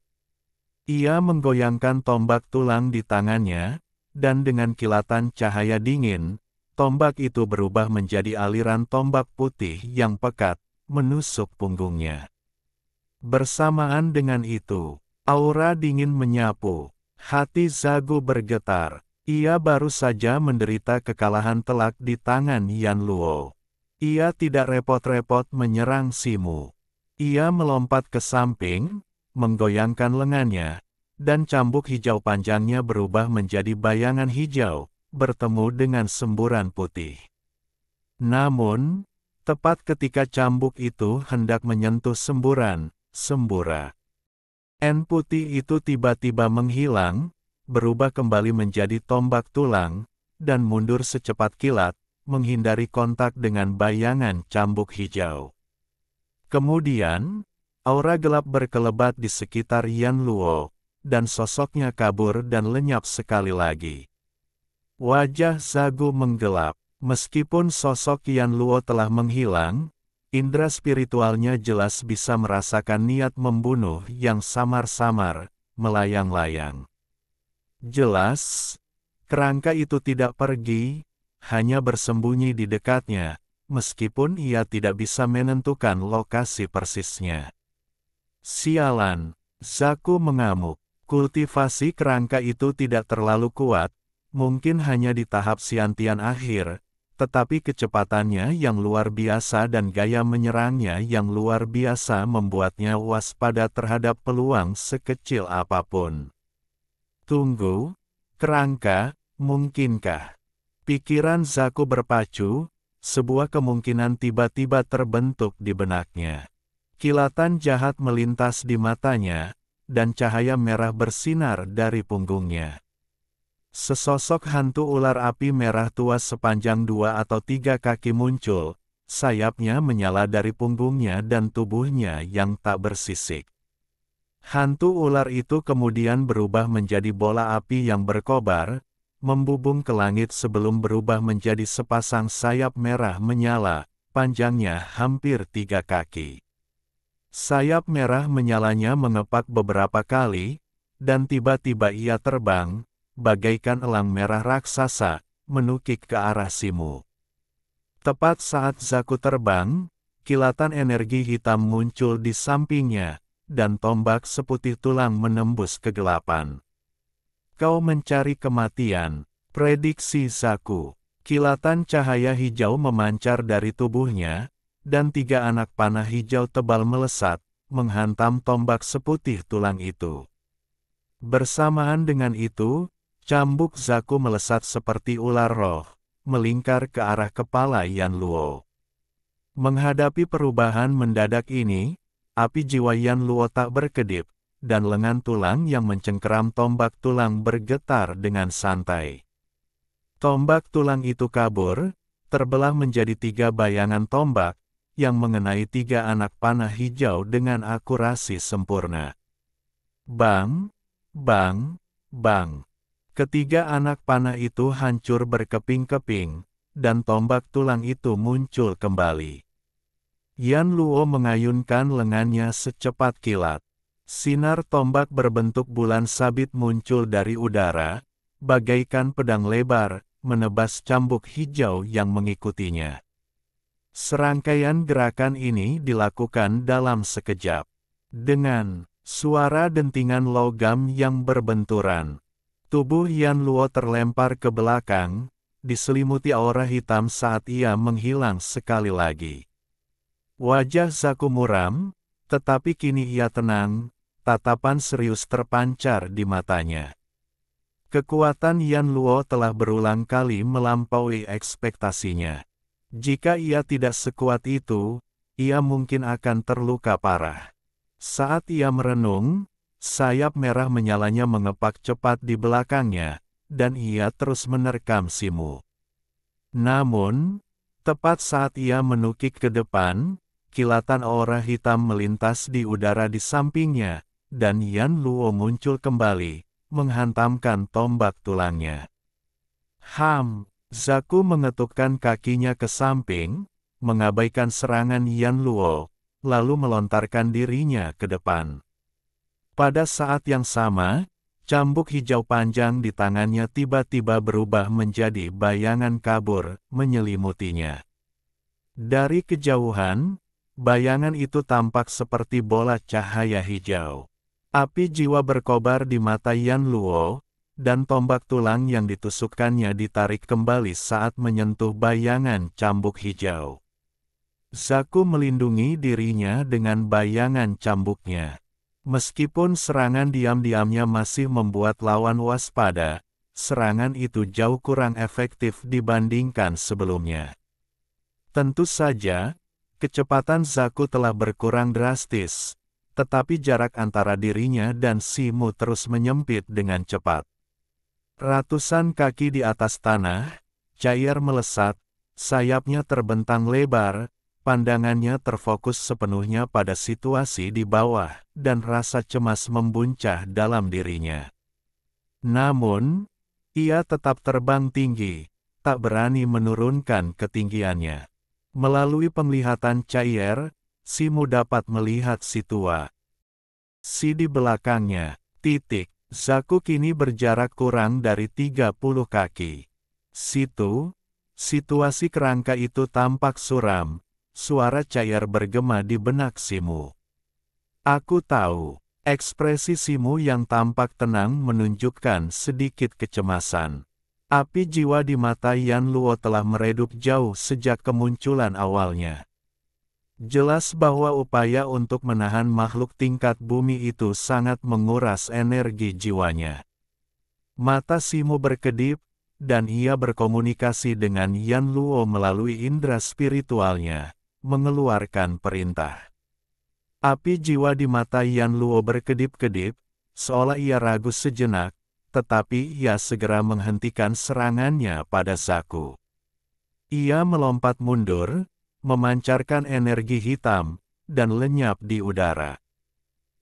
Ia menggoyangkan tombak tulang di tangannya, dan dengan kilatan cahaya dingin, tombak itu berubah menjadi aliran tombak putih yang pekat, menusuk punggungnya. Bersamaan dengan itu, aura dingin menyapu. Hati Zaku bergetar. Ia baru saja menderita kekalahan telak di tangan Yan Luo. Ia tidak repot-repot menyerang Simu. Ia melompat ke samping, menggoyangkan lengannya, dan cambuk hijau panjangnya berubah menjadi bayangan hijau, bertemu dengan semburan putih. Namun, tepat ketika cambuk itu hendak menyentuh semburan, sembura putih itu tiba-tiba menghilang, berubah kembali menjadi tombak tulang, dan mundur secepat kilat, menghindari kontak dengan bayangan cambuk hijau. Kemudian, aura gelap berkelebat di sekitar Yan Luo, dan sosoknya kabur dan lenyap sekali lagi. Wajah Zaku menggelap. Meskipun sosok Yan Luo telah menghilang, indera spiritualnya jelas bisa merasakan niat membunuh yang samar-samar, melayang-layang. Jelas, kerangka itu tidak pergi, hanya bersembunyi di dekatnya, meskipun ia tidak bisa menentukan lokasi persisnya. Sialan, Zaku mengamuk. Kultivasi kerangka itu tidak terlalu kuat, mungkin hanya di tahap Xiantian akhir, tetapi kecepatannya yang luar biasa dan gaya menyerangnya yang luar biasa membuatnya waspada terhadap peluang sekecil apapun. Tunggu, kerangka, mungkinkah? Pikiran Zaku berpacu, sebuah kemungkinan tiba-tiba terbentuk di benaknya. Kilatan jahat melintas di matanya, dan cahaya merah bersinar dari punggungnya. Sesosok hantu ular api merah tua sepanjang 2 atau 3 kaki muncul, sayapnya menyala dari punggungnya dan tubuhnya yang tak bersisik. Hantu ular itu kemudian berubah menjadi bola api yang berkobar, membubung ke langit sebelum berubah menjadi sepasang sayap merah menyala, panjangnya hampir 3 kaki. Sayap merah menyalanya mengepak beberapa kali, dan tiba-tiba ia terbang, bagaikan elang merah raksasa, menukik ke arah Simu. Tepat saat Zaku terbang, kilatan energi hitam muncul di sampingnya, dan tombak seputih tulang menembus kegelapan. Kau mencari kematian, prediksi Zaku. Kilatan cahaya hijau memancar dari tubuhnya, dan 3 anak panah hijau tebal melesat, menghantam tombak seputih tulang itu. Bersamaan dengan itu, cambuk Zaku melesat seperti ular roh, melingkar ke arah kepala Yan Luo. Menghadapi perubahan mendadak ini, api jiwa Yan Luo tak berkedip, dan lengan tulang yang mencengkeram tombak tulang bergetar dengan santai. Tombak tulang itu kabur, terbelah menjadi 3 bayangan tombak, yang mengenai 3 anak panah hijau dengan akurasi sempurna. Bang, bang, bang. Ketiga anak panah itu hancur berkeping-keping, dan tombak tulang itu muncul kembali. Yan Luo mengayunkan lengannya secepat kilat. Sinar tombak berbentuk bulan sabit muncul dari udara, bagaikan pedang lebar, menebas cambuk hijau yang mengikutinya. Serangkaian gerakan ini dilakukan dalam sekejap. Dengan suara dentingan logam yang berbenturan, tubuh Yan Luo terlempar ke belakang, diselimuti aura hitam saat ia menghilang sekali lagi. Wajah Zaku muram, tetapi kini ia tenang, tatapan serius terpancar di matanya. Kekuatan Yan Luo telah berulang kali melampaui ekspektasinya. Jika ia tidak sekuat itu, ia mungkin akan terluka parah. Saat ia merenung, sayap merah menyalanya mengepak cepat di belakangnya, dan ia terus menerkam Simu. Namun, tepat saat ia menukik ke depan, kilatan aura hitam melintas di udara di sampingnya, dan Yan Luo muncul kembali, menghantamkan tombak tulangnya. Zaku mengetukkan kakinya ke samping, mengabaikan serangan Yan Luo, lalu melontarkan dirinya ke depan. Pada saat yang sama, cambuk hijau panjang di tangannya tiba-tiba berubah menjadi bayangan kabur, menyelimutinya. Dari kejauhan, bayangan itu tampak seperti bola cahaya hijau. Api jiwa berkobar di mata Yan Luo, dan tombak tulang yang ditusukkannya ditarik kembali saat menyentuh bayangan cambuk hijau. Zaku melindungi dirinya dengan bayangan cambuknya. Meskipun serangan diam-diamnya masih membuat lawan waspada, serangan itu jauh kurang efektif dibandingkan sebelumnya. Tentu saja, kecepatan Zaku telah berkurang drastis, tetapi jarak antara dirinya dan Simu terus menyempit dengan cepat. Ratusan kaki di atas tanah, cair melesat, sayapnya terbentang lebar, pandangannya terfokus sepenuhnya pada situasi di bawah, dan rasa cemas membuncah dalam dirinya. Namun, ia tetap terbang tinggi, tak berani menurunkan ketinggiannya. Melalui penglihatan cair, Simu dapat melihat situasi di belakangnya. Zaku kini berjarak kurang dari 30 kaki. Situasi kerangka itu tampak suram, suara cair bergema di benak Simu. Aku tahu, ekspresi Simu yang tampak tenang menunjukkan sedikit kecemasan. Api jiwa di mata Yan Luo telah meredup jauh sejak kemunculan awalnya. Jelas bahwa upaya untuk menahan makhluk tingkat bumi itu sangat menguras energi jiwanya. Mata Simu berkedip, dan ia berkomunikasi dengan Yan Luo melalui indera spiritualnya, mengeluarkan perintah. Api jiwa di mata Yan Luo berkedip-kedip, seolah ia ragu sejenak, tetapi ia segera menghentikan serangannya pada Zaku. Ia melompat mundur, memancarkan energi hitam, dan lenyap di udara.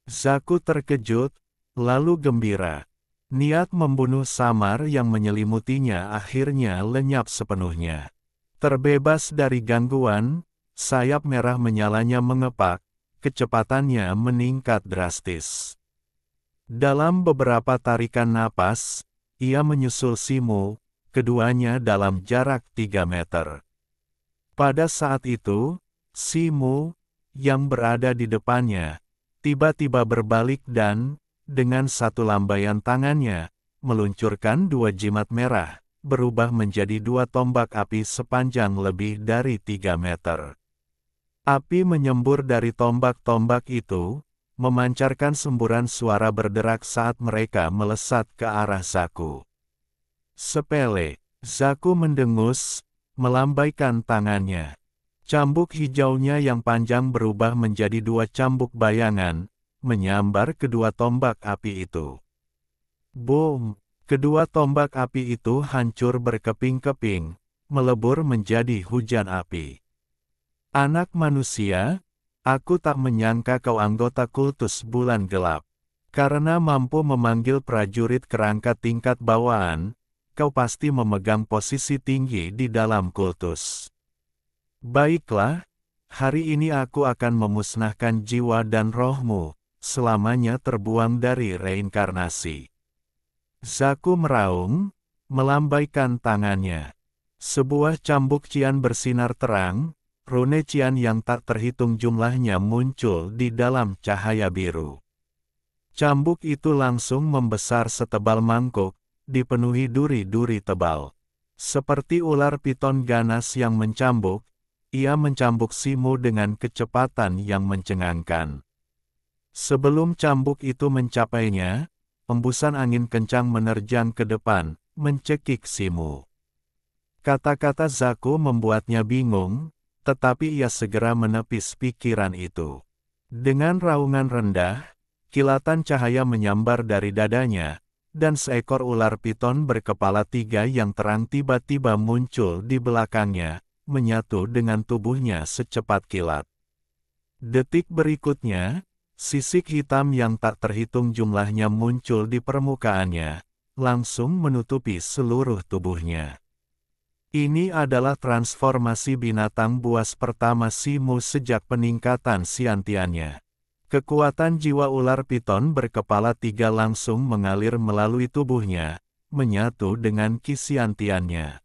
Zaku terkejut, lalu gembira. Niat membunuh samar yang menyelimutinya akhirnya lenyap sepenuhnya. Terbebas dari gangguan, sayap merah menyalanya mengepak, kecepatannya meningkat drastis. Dalam beberapa tarikan napas, ia menyusul Simu, keduanya dalam jarak 3 meter. Pada saat itu, Simu, yang berada di depannya, tiba-tiba berbalik dan, dengan satu lambaian tangannya, meluncurkan 2 jimat merah, berubah menjadi 2 tombak api sepanjang lebih dari 3 meter. Api menyembur dari tombak-tombak itu, memancarkan semburan suara berderak saat mereka melesat ke arah Zaku. Sepele, Zaku mendengus, melambaikan tangannya. Cambuk hijaunya yang panjang berubah menjadi 2 cambuk bayangan, menyambar kedua tombak api itu. Boom! Kedua tombak api itu hancur berkeping-keping, melebur menjadi hujan api. Anak manusia, aku tak menyangka kau anggota kultus bulan gelap. Karena mampu memanggil prajurit kerangka tingkat bawaan, kau pasti memegang posisi tinggi di dalam kultus. Baiklah, hari ini aku akan memusnahkan jiwa dan rohmu, selamanya terbuang dari reinkarnasi. Zaku meraung, melambaikan tangannya. Sebuah cambuk cian bersinar terang, rune cian yang tak terhitung jumlahnya muncul di dalam cahaya biru. Cambuk itu langsung membesar setebal mangkuk, dipenuhi duri-duri tebal. Seperti ular piton ganas yang mencambuk, ia mencambuk Simu dengan kecepatan yang mencengangkan. Sebelum cambuk itu mencapainya, embusan angin kencang menerjang ke depan, mencekik Simu. Kata-kata Zaku membuatnya bingung, tetapi ia segera menepis pikiran itu. Dengan raungan rendah, kilatan cahaya menyambar dari dadanya, dan seekor ular piton berkepala 3 yang terang tiba-tiba muncul di belakangnya, menyatu dengan tubuhnya secepat kilat. Detik berikutnya, sisik hitam yang tak terhitung jumlahnya muncul di permukaannya, langsung menutupi seluruh tubuhnya. Ini adalah transformasi binatang buas pertama Simu sejak peningkatan siantiannya. Kekuatan jiwa ular piton berkepala 3 langsung mengalir melalui tubuhnya, menyatu dengan kisiantiannya.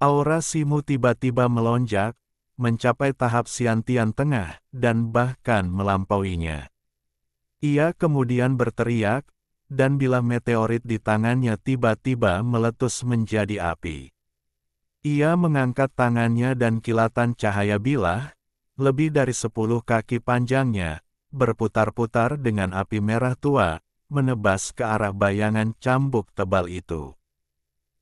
Aura Simu tiba-tiba melonjak, mencapai tahap siantian tengah, dan bahkan melampauinya. Ia kemudian berteriak, dan bilah meteorit di tangannya tiba-tiba meletus menjadi api. Ia mengangkat tangannya dan kilatan cahaya bilah, lebih dari 10 kaki panjangnya, berputar-putar dengan api merah tua, menebas ke arah bayangan cambuk tebal itu.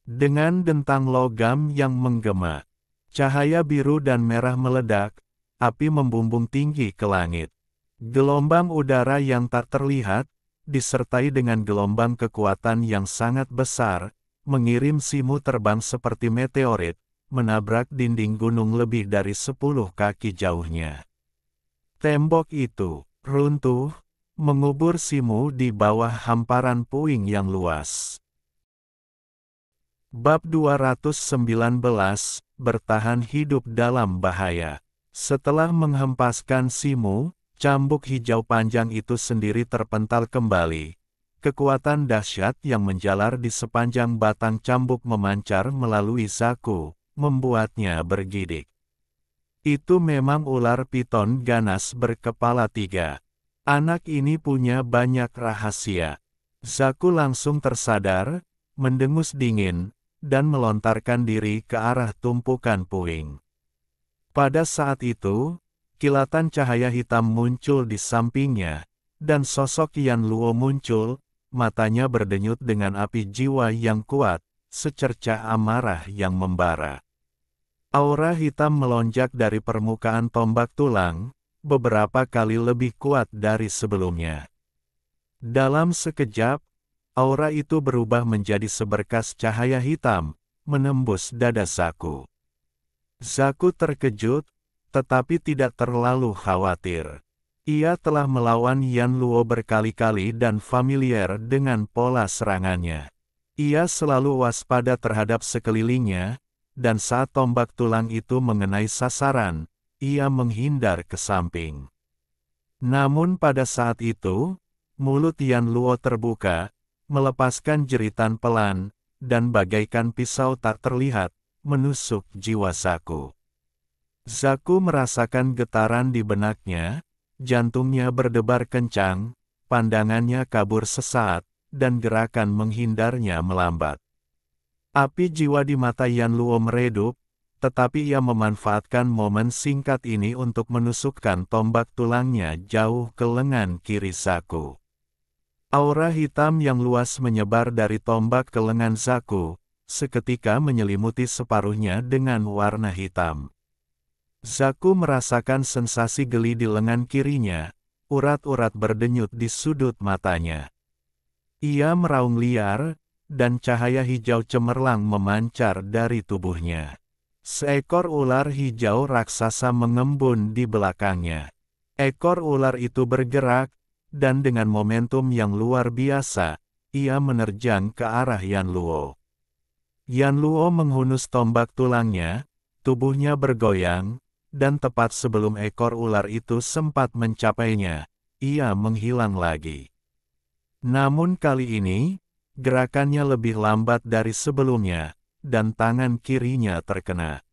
Dengan dentang logam yang menggema, cahaya biru dan merah meledak, api membumbung tinggi ke langit. Gelombang udara yang tak terlihat, disertai dengan gelombang kekuatan yang sangat besar, mengirim Simu terbang seperti meteorit, menabrak dinding gunung lebih dari 10 kaki jauhnya. Tembok itu runtuh, mengubur Simu di bawah hamparan puing yang luas. Bab 219, Bertahan hidup dalam bahaya. Setelah menghempaskan Simu, cambuk hijau panjang itu sendiri terpental kembali. Kekuatan dahsyat yang menjalar di sepanjang batang cambuk memancar melalui Zaku, membuatnya bergidik. Itu memang ular piton ganas berkepala 3. Anak ini punya banyak rahasia. Zaku langsung tersadar, mendengus dingin, dan melontarkan diri ke arah tumpukan puing. Pada saat itu, kilatan cahaya hitam muncul di sampingnya, dan sosok Yan Luo muncul, matanya berdenyut dengan api jiwa yang kuat, secercah amarah yang membara. Aura hitam melonjak dari permukaan tombak tulang, beberapa kali lebih kuat dari sebelumnya. Dalam sekejap, aura itu berubah menjadi seberkas cahaya hitam, menembus dada Zaku. Zaku terkejut, tetapi tidak terlalu khawatir. Ia telah melawan Yan Luo berkali-kali dan familiar dengan pola serangannya. Ia selalu waspada terhadap sekelilingnya, dan saat tombak tulang itu mengenai sasaran, ia menghindar ke samping. Namun pada saat itu, mulut Yan Luo terbuka, melepaskan jeritan pelan, dan bagaikan pisau tak terlihat, menusuk jiwa Zaku. Zaku merasakan getaran di benaknya, jantungnya berdebar kencang, pandangannya kabur sesaat, dan gerakan menghindarnya melambat. Api jiwa di mata Yan Luo meredup, tetapi ia memanfaatkan momen singkat ini untuk menusukkan tombak tulangnya jauh ke lengan kiri Zaku. Aura hitam yang luas menyebar dari tombak ke lengan Zaku, seketika menyelimuti separuhnya dengan warna hitam. Zaku merasakan sensasi geli di lengan kirinya, urat-urat berdenyut di sudut matanya. Ia meraung liar, dan cahaya hijau cemerlang memancar dari tubuhnya. Seekor ular hijau raksasa mengembun di belakangnya. Ekor ular itu bergerak, dan dengan momentum yang luar biasa, ia menerjang ke arah Yan Luo. Yan Luo menghunus tombak tulangnya, tubuhnya bergoyang, dan tepat sebelum ekor ular itu sempat mencapainya, ia menghilang lagi. Namun kali ini, gerakannya lebih lambat dari sebelumnya, dan tangan kirinya terkena.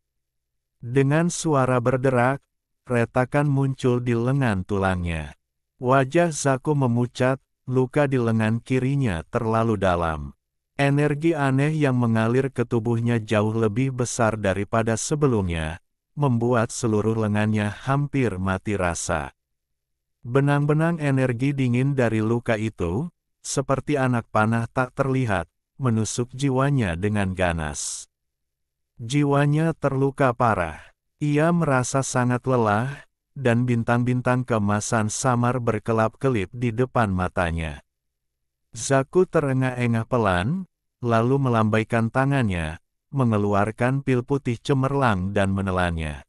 Dengan suara berderak, retakan muncul di lengan tulangnya. Wajah Zaku memucat, luka di lengan kirinya terlalu dalam. Energi aneh yang mengalir ke tubuhnya jauh lebih besar daripada sebelumnya, membuat seluruh lengannya hampir mati rasa. Benang-benang energi dingin dari luka itu, seperti anak panah tak terlihat, menusuk jiwanya dengan ganas. Jiwanya terluka parah. Ia merasa sangat lelah, dan bintang-bintang keemasan samar berkelap-kelip di depan matanya. Zaku terengah-engah pelan, lalu melambaikan tangannya, mengeluarkan pil putih cemerlang dan menelannya.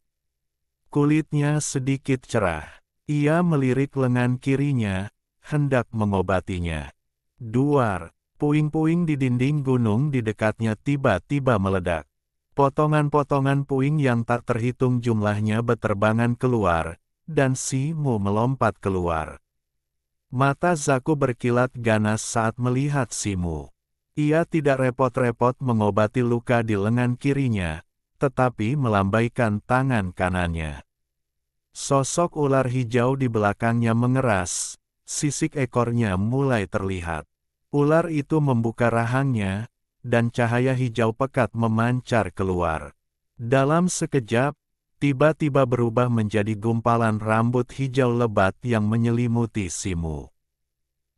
Kulitnya sedikit cerah. Ia melirik lengan kirinya, hendak mengobatinya. Duar, puing-puing di dinding gunung di dekatnya tiba-tiba meledak. Potongan-potongan puing yang tak terhitung jumlahnya beterbangan keluar, dan Si Mu melompat keluar. Mata Zaku berkilat ganas saat melihat Si Mu. Ia tidak repot-repot mengobati luka di lengan kirinya, tetapi melambaikan tangan kanannya. Sosok ular hijau di belakangnya mengeras, sisik ekornya mulai terlihat. Ular itu membuka rahangnya, dan cahaya hijau pekat memancar keluar. Dalam sekejap, tiba-tiba berubah menjadi gumpalan rambut hijau lebat yang menyelimuti Si Mu.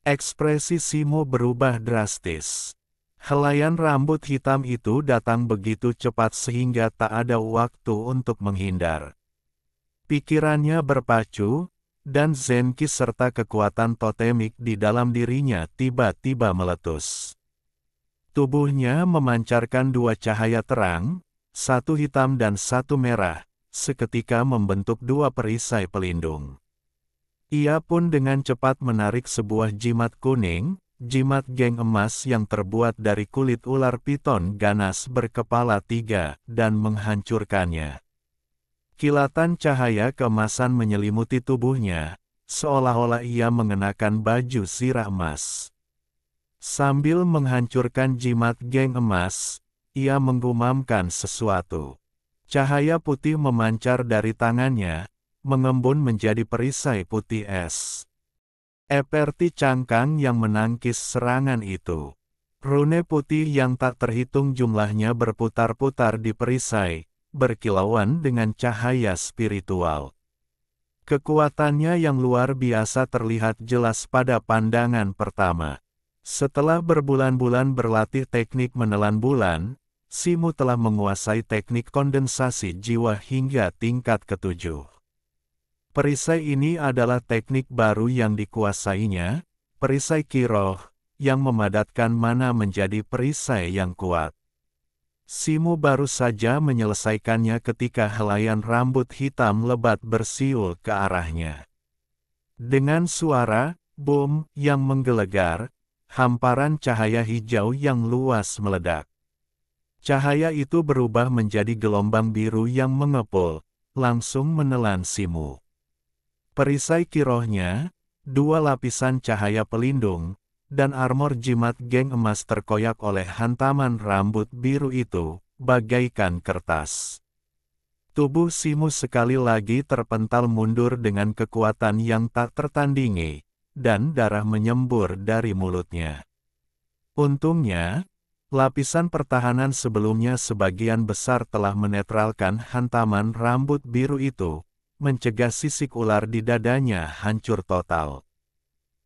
Ekspresi Si Mu berubah drastis. Helaian rambut hitam itu datang begitu cepat sehingga tak ada waktu untuk menghindar. Pikirannya berpacu, dan Zenki serta kekuatan totemik di dalam dirinya tiba-tiba meletus. Tubuhnya memancarkan dua cahaya terang, satu hitam dan satu merah, seketika membentuk dua perisai pelindung. Ia pun dengan cepat menarik sebuah jimat kuning, jimat geng emas yang terbuat dari kulit ular piton ganas berkepala 3, dan menghancurkannya. Kilatan cahaya keemasan menyelimuti tubuhnya, seolah-olah ia mengenakan baju zirah emas. Sambil menghancurkan jimat geng emas, ia menggumamkan sesuatu. Cahaya putih memancar dari tangannya, mengembun menjadi perisai putih es. Seperti cangkang yang menangkis serangan itu. Rune putih yang tak terhitung jumlahnya berputar-putar di perisai, berkilauan dengan cahaya spiritual. Kekuatannya yang luar biasa terlihat jelas pada pandangan pertama. Setelah berbulan-bulan berlatih teknik menelan bulan, Simu telah menguasai teknik kondensasi jiwa hingga tingkat ke-7. Perisai ini adalah teknik baru yang dikuasainya, perisai Kiroh, yang memadatkan mana menjadi perisai yang kuat. Simu baru saja menyelesaikannya ketika helaian rambut hitam lebat bersiul ke arahnya. Dengan suara boom yang menggelegar, hamparan cahaya hijau yang luas meledak. Cahaya itu berubah menjadi gelombang biru yang mengepul, langsung menelan Simu. Perisai kirohnya, 2 lapisan cahaya pelindung, dan armor jimat geng emas terkoyak oleh hantaman rambut biru itu, bagaikan kertas. Tubuh Simu sekali lagi terpental mundur dengan kekuatan yang tak tertandingi, dan darah menyembur dari mulutnya. Untungnya, lapisan pertahanan sebelumnya sebagian besar telah menetralkan hantaman rambut biru itu, mencegah sisik ular di dadanya hancur total.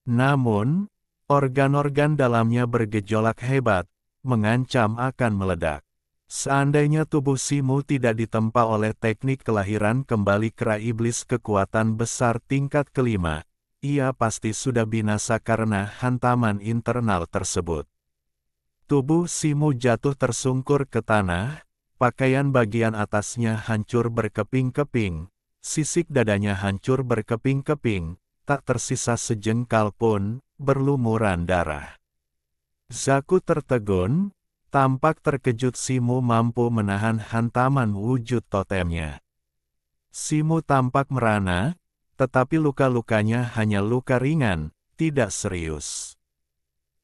Namun, organ-organ dalamnya bergejolak hebat, mengancam akan meledak. Seandainya tubuh Simu tidak ditempa oleh teknik kelahiran kembali kera iblis kekuatan besar tingkat ke-5, ia pasti sudah binasa karena hantaman internal tersebut. Tubuh Simu jatuh tersungkur ke tanah, pakaian bagian atasnya hancur berkeping-keping, sisik dadanya hancur berkeping-keping, tak tersisa sejengkal pun, berlumuran darah. Zaku tertegun, tampak terkejut Simu mampu menahan hantaman wujud totemnya. Simu tampak merana, tetapi luka-lukanya hanya luka ringan, tidak serius.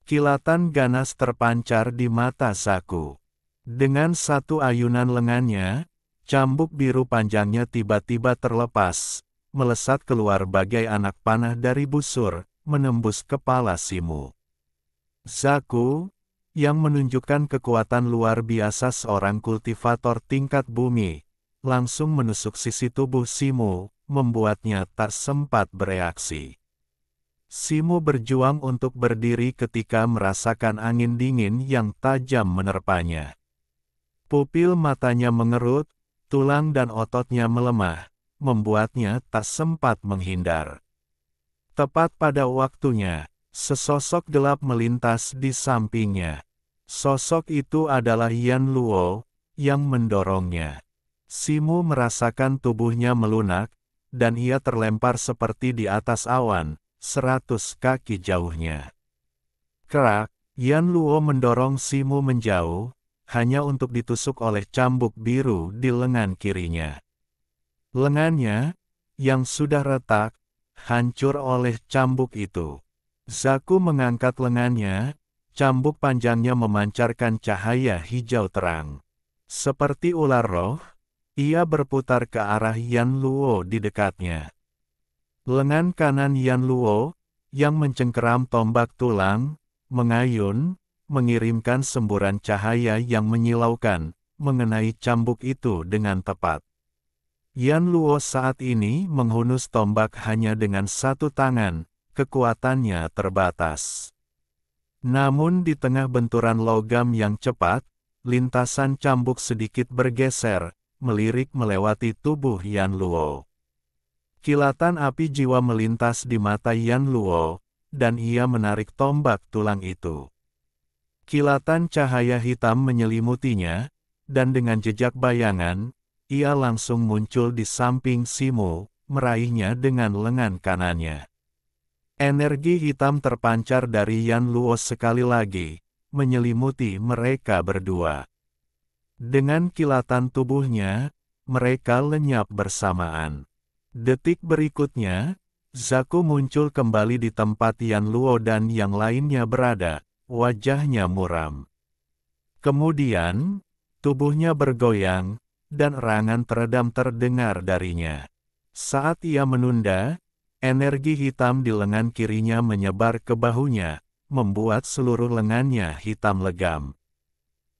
Kilatan ganas terpancar di mata Zaku. Dengan satu ayunan lengannya, cambuk biru panjangnya tiba-tiba terlepas, melesat keluar bagai anak panah dari busur, menembus kepala Simu. Zaku, yang menunjukkan kekuatan luar biasa seorang kultivator tingkat bumi, langsung menusuk sisi tubuh Simu, membuatnya tak sempat bereaksi. Simu berjuang untuk berdiri ketika merasakan angin dingin yang tajam menerpanya. Pupil matanya mengerut, tulang dan ototnya melemah, membuatnya tak sempat menghindar. Tepat pada waktunya, sesosok gelap melintas di sampingnya. Sosok itu adalah Yan Luo, yang mendorongnya. Simu merasakan tubuhnya melunak, dan ia terlempar seperti di atas awan, 100 kaki jauhnya. Kerak, Yan Luo mendorong Simu menjauh, hanya untuk ditusuk oleh cambuk biru di lengan kirinya. Lengannya, yang sudah retak, hancur oleh cambuk itu. Zaku mengangkat lengannya, cambuk panjangnya memancarkan cahaya hijau terang. Seperti ular roh, ia berputar ke arah Yan Luo di dekatnya. Lengan kanan Yan Luo, yang mencengkeram tombak tulang, mengayun, mengirimkan semburan cahaya yang menyilaukan, mengenai cambuk itu dengan tepat. Yan Luo saat ini menghunus tombak hanya dengan satu tangan, kekuatannya terbatas. Namun di tengah benturan logam yang cepat, lintasan cambuk sedikit bergeser, melirik melewati tubuh Yan Luo. Kilatan api jiwa melintas di mata Yan Luo, dan ia menarik tombak tulang itu. Kilatan cahaya hitam menyelimutinya, dan dengan jejak bayangan, ia langsung muncul di samping Simu, meraihnya dengan lengan kanannya. Energi hitam terpancar dari Yan Luo sekali lagi, menyelimuti mereka berdua. Dengan kilatan tubuhnya, mereka lenyap bersamaan. Detik berikutnya, Zaku muncul kembali di tempat Yan Luo dan yang lainnya berada, wajahnya muram. Kemudian, tubuhnya bergoyang, dan erangan teredam terdengar darinya. Saat ia menunda, energi hitam di lengan kirinya menyebar ke bahunya, membuat seluruh lengannya hitam legam.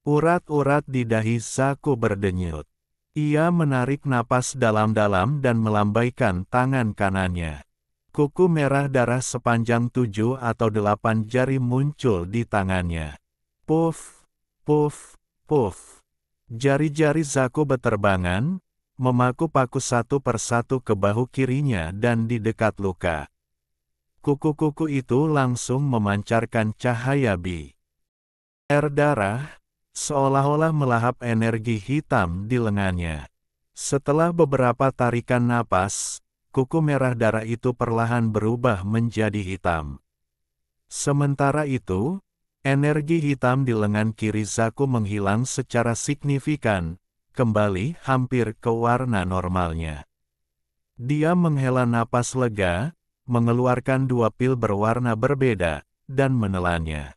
Urat-urat di dahi Zaku berdenyut. Ia menarik napas dalam-dalam dan melambaikan tangan kanannya. Kuku merah darah sepanjang 7 atau 8 jari muncul di tangannya. Puff, puff, puff. Jari-jari Zaku beterbangan, memaku-paku satu persatu ke bahu kirinya dan di dekat luka. Kuku-kuku itu langsung memancarkan cahaya air darah, seolah-olah melahap energi hitam di lengannya. Setelah beberapa tarikan napas, kuku merah darah itu perlahan berubah menjadi hitam. Sementara itu, energi hitam di lengan kiri Zaku menghilang secara signifikan, kembali hampir ke warna normalnya. Dia menghela napas lega, mengeluarkan 2 pil berwarna berbeda, dan menelannya.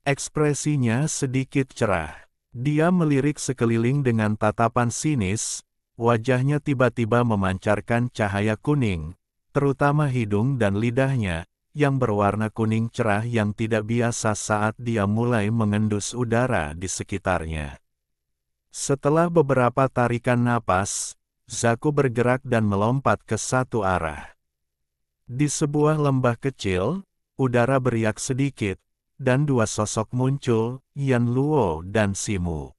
Ekspresinya sedikit cerah. Dia melirik sekeliling dengan tatapan sinis, wajahnya tiba-tiba memancarkan cahaya kuning, terutama hidung dan lidahnya, yang berwarna kuning cerah yang tidak biasa saat dia mulai mengendus udara di sekitarnya. Setelah beberapa tarikan napas, Zaku bergerak dan melompat ke satu arah. Di sebuah lembah kecil, udara beriak sedikit, dan 2 sosok muncul, Yan Luo dan Simu.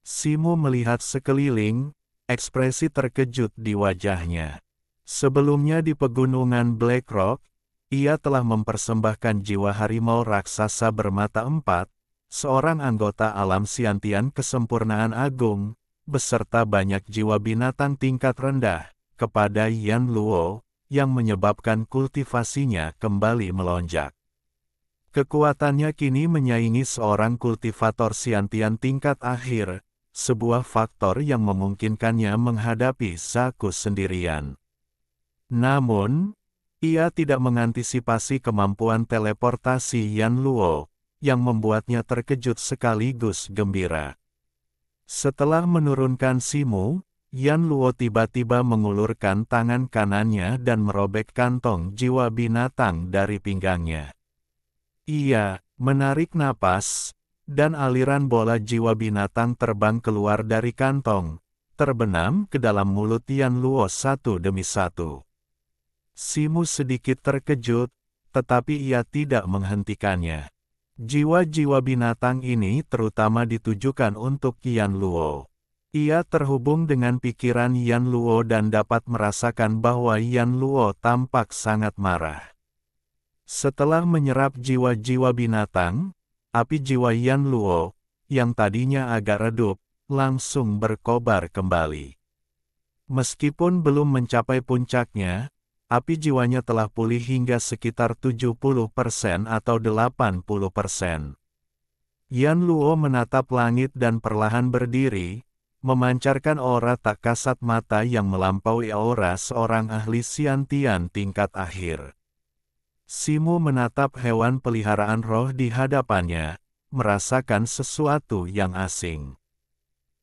Simu melihat sekeliling, ekspresi terkejut di wajahnya. Sebelumnya di pegunungan Black Rock, ia telah mempersembahkan jiwa harimau raksasa bermata 4, seorang anggota alam Siantian kesempurnaan agung, beserta banyak jiwa binatang tingkat rendah, kepada Yan Luo, yang menyebabkan kultivasinya kembali melonjak. Kekuatannya kini menyaingi seorang kultivator Siantian tingkat akhir, sebuah faktor yang memungkinkannya menghadapi Zaku sendirian. Namun, ia tidak mengantisipasi kemampuan teleportasi Yan Luo, yang membuatnya terkejut sekaligus gembira. Setelah menurunkan Simu, Yan Luo tiba-tiba mengulurkan tangan kanannya dan merobek kantong jiwa binatang dari pinggangnya. Ia menarik napas, dan aliran bola jiwa binatang terbang keluar dari kantong, terbenam ke dalam mulut Yan Luo satu demi satu. Simu sedikit terkejut, tetapi ia tidak menghentikannya. Jiwa-jiwa binatang ini terutama ditujukan untuk Yan Luo. Ia terhubung dengan pikiran Yan Luo dan dapat merasakan bahwa Yan Luo tampak sangat marah. Setelah menyerap jiwa-jiwa binatang, api jiwa Yan Luo, yang tadinya agak redup, langsung berkobar kembali. Meskipun belum mencapai puncaknya, api jiwanya telah pulih hingga sekitar 70% atau 80%. Yan Luo menatap langit dan perlahan berdiri, memancarkan aura tak kasat mata yang melampaui aura seorang ahli Siantian tingkat akhir. Simu menatap hewan peliharaan roh di hadapannya, merasakan sesuatu yang asing.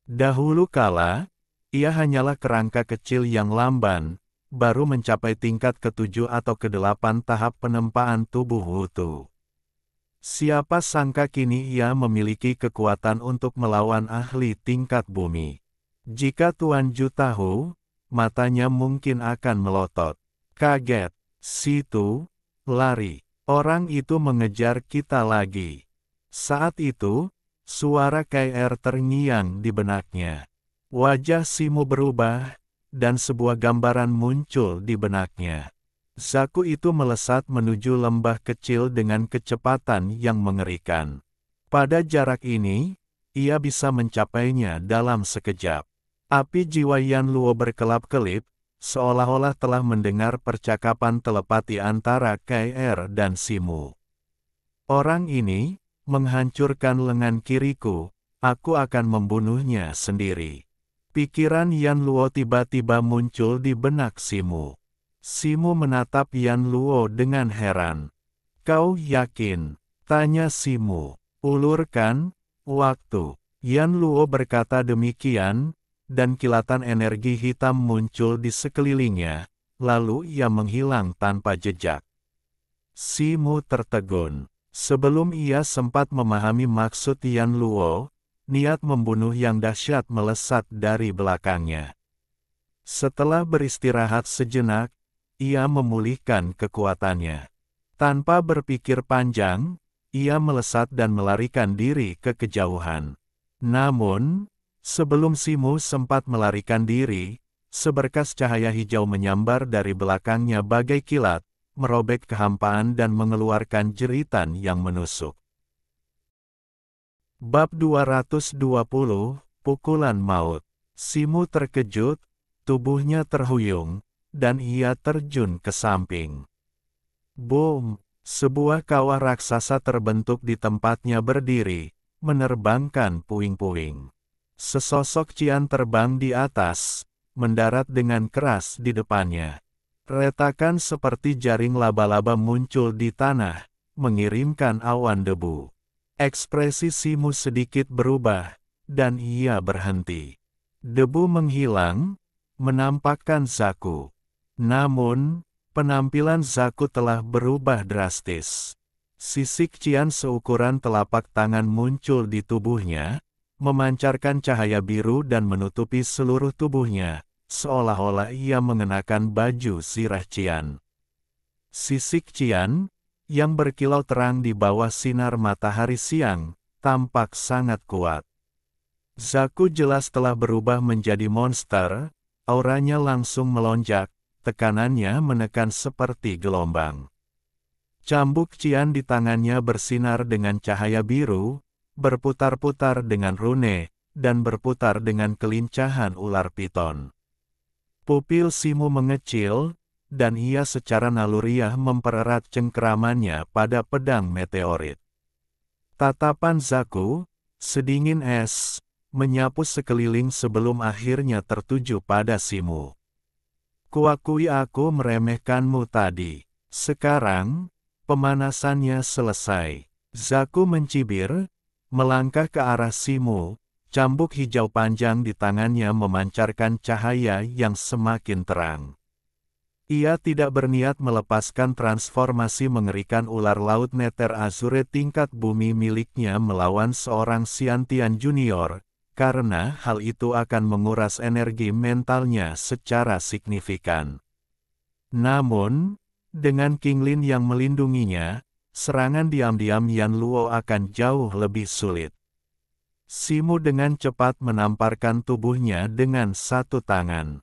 Dahulu kala, ia hanyalah kerangka kecil yang lamban, baru mencapai tingkat ke-7 atau ke-8 tahap penempaan tubuh Wutu. Siapa sangka kini ia memiliki kekuatan untuk melawan ahli tingkat bumi. Jika Tuan Ju tahu, matanya mungkin akan melotot. Kaget. Situ, lari. Orang itu mengejar kita lagi. Saat itu, suara KR terngiang di benaknya. Wajah Simu berubah, dan sebuah gambaran muncul di benaknya. Zaku itu melesat menuju lembah kecil dengan kecepatan yang mengerikan. Pada jarak ini, ia bisa mencapainya dalam sekejap. Api jiwa Yan Luo berkelap-kelip, seolah-olah telah mendengar percakapan telepati antara KR dan Simu. Orang ini menghancurkan lengan kiriku, aku akan membunuhnya sendiri. Pikiran Yan Luo tiba-tiba muncul di benak Simu. Simu menatap Yan Luo dengan heran. Kau yakin? Tanya Simu. Ulurkan waktu. Yan Luo berkata demikian, dan kilatan energi hitam muncul di sekelilingnya, lalu ia menghilang tanpa jejak. Simo tertegun. Sebelum ia sempat memahami maksud Yan Luo, niat membunuh yang dahsyat melesat dari belakangnya. Setelah beristirahat sejenak, ia memulihkan kekuatannya. Tanpa berpikir panjang, ia melesat dan melarikan diri ke kejauhan. Namun, sebelum Simo sempat melarikan diri, seberkas cahaya hijau menyambar dari belakangnya bagai kilat, merobek kehampaan dan mengeluarkan jeritan yang menusuk. Bab 220, Pukulan Maut. Simo terkejut, tubuhnya terhuyung, dan ia terjun ke samping. Boom! Sebuah kawah raksasa terbentuk di tempatnya berdiri, menerbangkan puing-puing. Sesosok Cian terbang di atas, mendarat dengan keras di depannya. Retakan seperti jaring laba-laba muncul di tanah, mengirimkan awan debu. Ekspresi Simo sedikit berubah, dan ia berhenti. Debu menghilang, menampakkan Zaku. Namun, penampilan Zaku telah berubah drastis. Sisik Cian seukuran telapak tangan muncul di tubuhnya, memancarkan cahaya biru dan menutupi seluruh tubuhnya, seolah-olah ia mengenakan baju zirah Cian. Sisik Cian, yang berkilau terang di bawah sinar matahari siang, tampak sangat kuat. Zaku jelas telah berubah menjadi monster, auranya langsung melonjak, tekanannya menekan seperti gelombang. Cambuk Cian di tangannya bersinar dengan cahaya biru, berputar-putar dengan rune, dan berputar dengan kelincahan ular piton. Pupil Simo mengecil, dan ia secara naluriah mempererat cengkeramannya pada pedang meteorit. Tatapan Zaku, sedingin es, menyapu sekeliling sebelum akhirnya tertuju pada Simo. Kuakui aku meremehkanmu tadi. Sekarang, pemanasannya selesai. Zaku mencibir, melangkah ke arah Simo, cambuk hijau panjang di tangannya memancarkan cahaya yang semakin terang. Ia tidak berniat melepaskan transformasi mengerikan ular laut Nether Azure tingkat bumi miliknya melawan seorang Xiantian junior, karena hal itu akan menguras energi mentalnya secara signifikan. Namun, dengan Qinglin yang melindunginya, serangan diam-diam Yan Luo akan jauh lebih sulit. Simo dengan cepat menamparkan tubuhnya dengan satu tangan.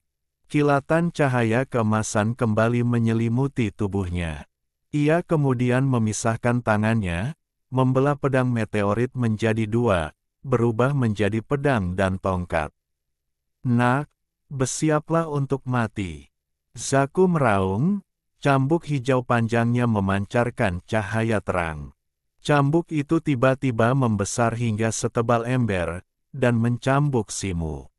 Kilatan cahaya keemasan kembali menyelimuti tubuhnya. Ia kemudian memisahkan tangannya, membelah pedang meteorit menjadi dua, berubah menjadi pedang dan tongkat. Nak, bersiaplah untuk mati. Zaku meraung, cambuk hijau panjangnya memancarkan cahaya terang. Cambuk itu tiba-tiba membesar hingga setebal ember, dan mencambuk Simo.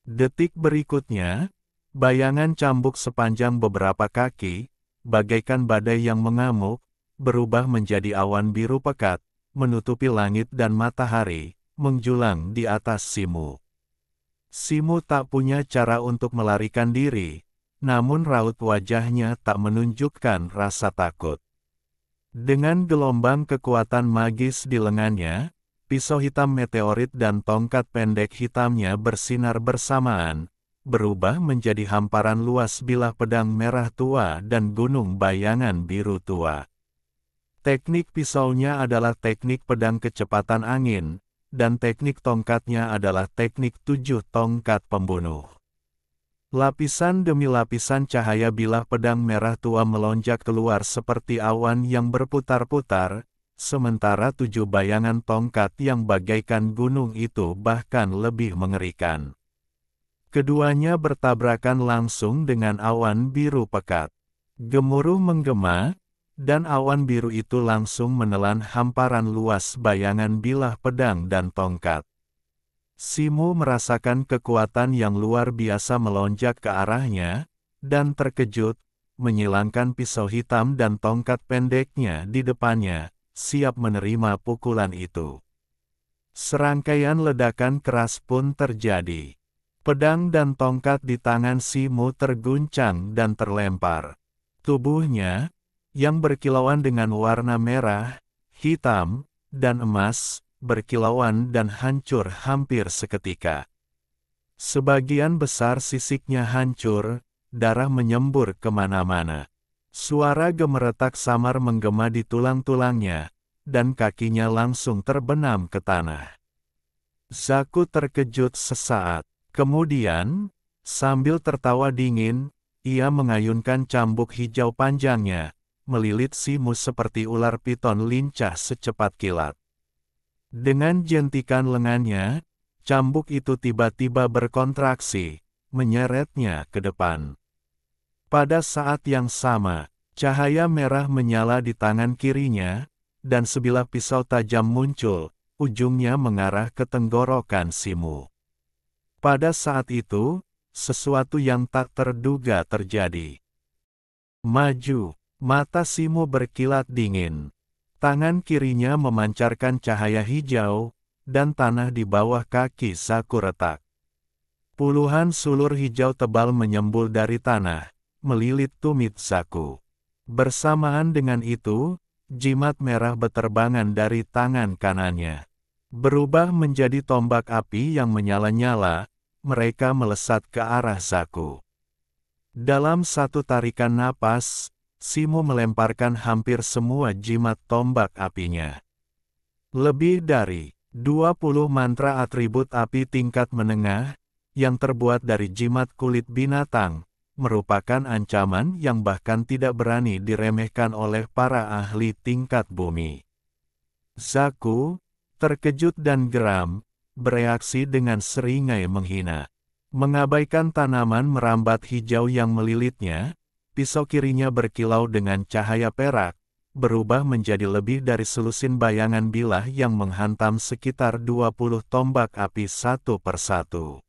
Detik berikutnya, bayangan cambuk sepanjang beberapa kaki, bagaikan badai yang mengamuk, berubah menjadi awan biru pekat, menutupi langit dan matahari, menjulang di atas Simo. Simo tak punya cara untuk melarikan diri, namun raut wajahnya tak menunjukkan rasa takut. Dengan gelombang kekuatan magis di lengannya, pisau hitam meteorit dan tongkat pendek hitamnya bersinar bersamaan, berubah menjadi hamparan luas bilah pedang merah tua dan gunung bayangan biru tua. Teknik pisaunya adalah teknik pedang kecepatan angin, dan teknik tongkatnya adalah teknik 7 tongkat pembunuh. Lapisan demi lapisan cahaya bilah pedang merah tua melonjak keluar seperti awan yang berputar-putar, sementara 7 bayangan tongkat yang bagaikan gunung itu bahkan lebih mengerikan. Keduanya bertabrakan langsung dengan awan biru pekat. Gemuruh menggema, dan awan biru itu langsung menelan hamparan luas bayangan bilah pedang dan tongkat. Simo merasakan kekuatan yang luar biasa melonjak ke arahnya, dan terkejut, menyilangkan pisau hitam dan tongkat pendeknya di depannya, siap menerima pukulan itu. Serangkaian ledakan keras pun terjadi. Pedang dan tongkat di tangan Simu terguncang dan terlempar. Tubuhnya, yang berkilauan dengan warna merah, hitam, dan emas, berkilauan dan hancur hampir seketika. Sebagian besar sisiknya hancur, darah menyembur kemana-mana. Suara gemeretak samar menggema di tulang-tulangnya, dan kakinya langsung terbenam ke tanah. Zaku terkejut sesaat. Kemudian, sambil tertawa dingin, ia mengayunkan cambuk hijau panjangnya, melilit Simu seperti ular piton lincah secepat kilat. Dengan jentikan lengannya, cambuk itu tiba-tiba berkontraksi, menyeretnya ke depan. Pada saat yang sama, cahaya merah menyala di tangan kirinya, dan sebilah pisau tajam muncul, ujungnya mengarah ke tenggorokan Simu. Pada saat itu, sesuatu yang tak terduga terjadi. Maju, mata Simu berkilat dingin. Tangan kirinya memancarkan cahaya hijau, dan tanah di bawah kaki Zaku retak. Puluhan sulur hijau tebal menyembul dari tanah, melilit tumit Zaku. Bersamaan dengan itu, jimat merah beterbangan dari tangan kanannya. Berubah menjadi tombak api yang menyala-nyala, mereka melesat ke arah Zaku. Dalam satu tarikan napas, Simu melemparkan hampir semua jimat tombak apinya. Lebih dari 20 mantra atribut api tingkat menengah, yang terbuat dari jimat kulit binatang, merupakan ancaman yang bahkan tidak berani diremehkan oleh para ahli tingkat bumi. Zaku, terkejut dan geram, bereaksi dengan seringai menghina. Mengabaikan tanaman merambat hijau yang melilitnya, pisau kirinya berkilau dengan cahaya perak, berubah menjadi lebih dari selusin bayangan bilah yang menghantam sekitar 20 tombak api satu persatu.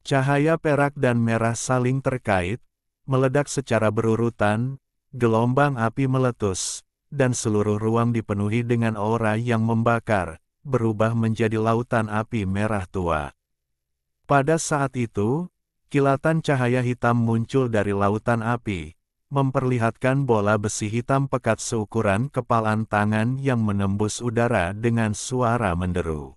Cahaya perak dan merah saling terkait, meledak secara berurutan, gelombang api meletus, dan seluruh ruang dipenuhi dengan aura yang membakar, berubah menjadi lautan api merah tua. Pada saat itu, kilatan cahaya hitam muncul dari lautan api, memperlihatkan bola besi hitam pekat seukuran kepalan tangan yang menembus udara dengan suara menderu.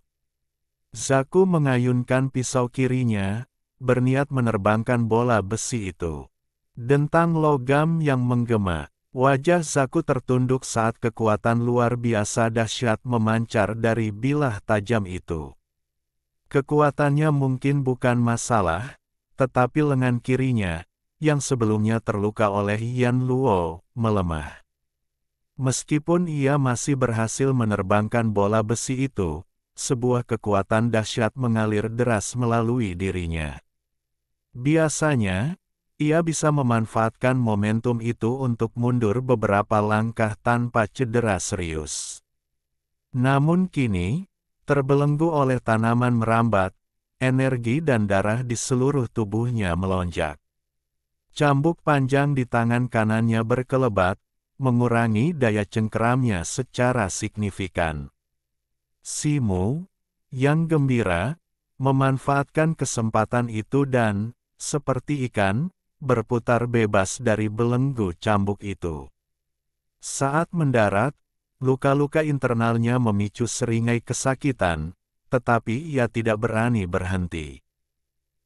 Zaku mengayunkan pisau kirinya, berniat menerbangkan bola besi itu. Dentang logam yang menggema, wajah Zaku tertunduk saat kekuatan luar biasa dahsyat memancar dari bilah tajam itu. Kekuatannya mungkin bukan masalah, tetapi lengan kirinya, yang sebelumnya terluka oleh Yan Luo, melemah. Meskipun ia masih berhasil menerbangkan bola besi itu, sebuah kekuatan dahsyat mengalir deras melalui dirinya. Biasanya, ia bisa memanfaatkan momentum itu untuk mundur beberapa langkah tanpa cedera serius. Namun kini, terbelenggu oleh tanaman merambat, energi dan darah di seluruh tubuhnya melonjak. Cambuk panjang di tangan kanannya berkelebat, mengurangi daya cengkeramnya secara signifikan. Simu, yang gembira, memanfaatkan kesempatan itu dan, seperti ikan, berputar bebas dari belenggu cambuk itu. Saat mendarat, luka-luka internalnya memicu seringai kesakitan, tetapi ia tidak berani berhenti.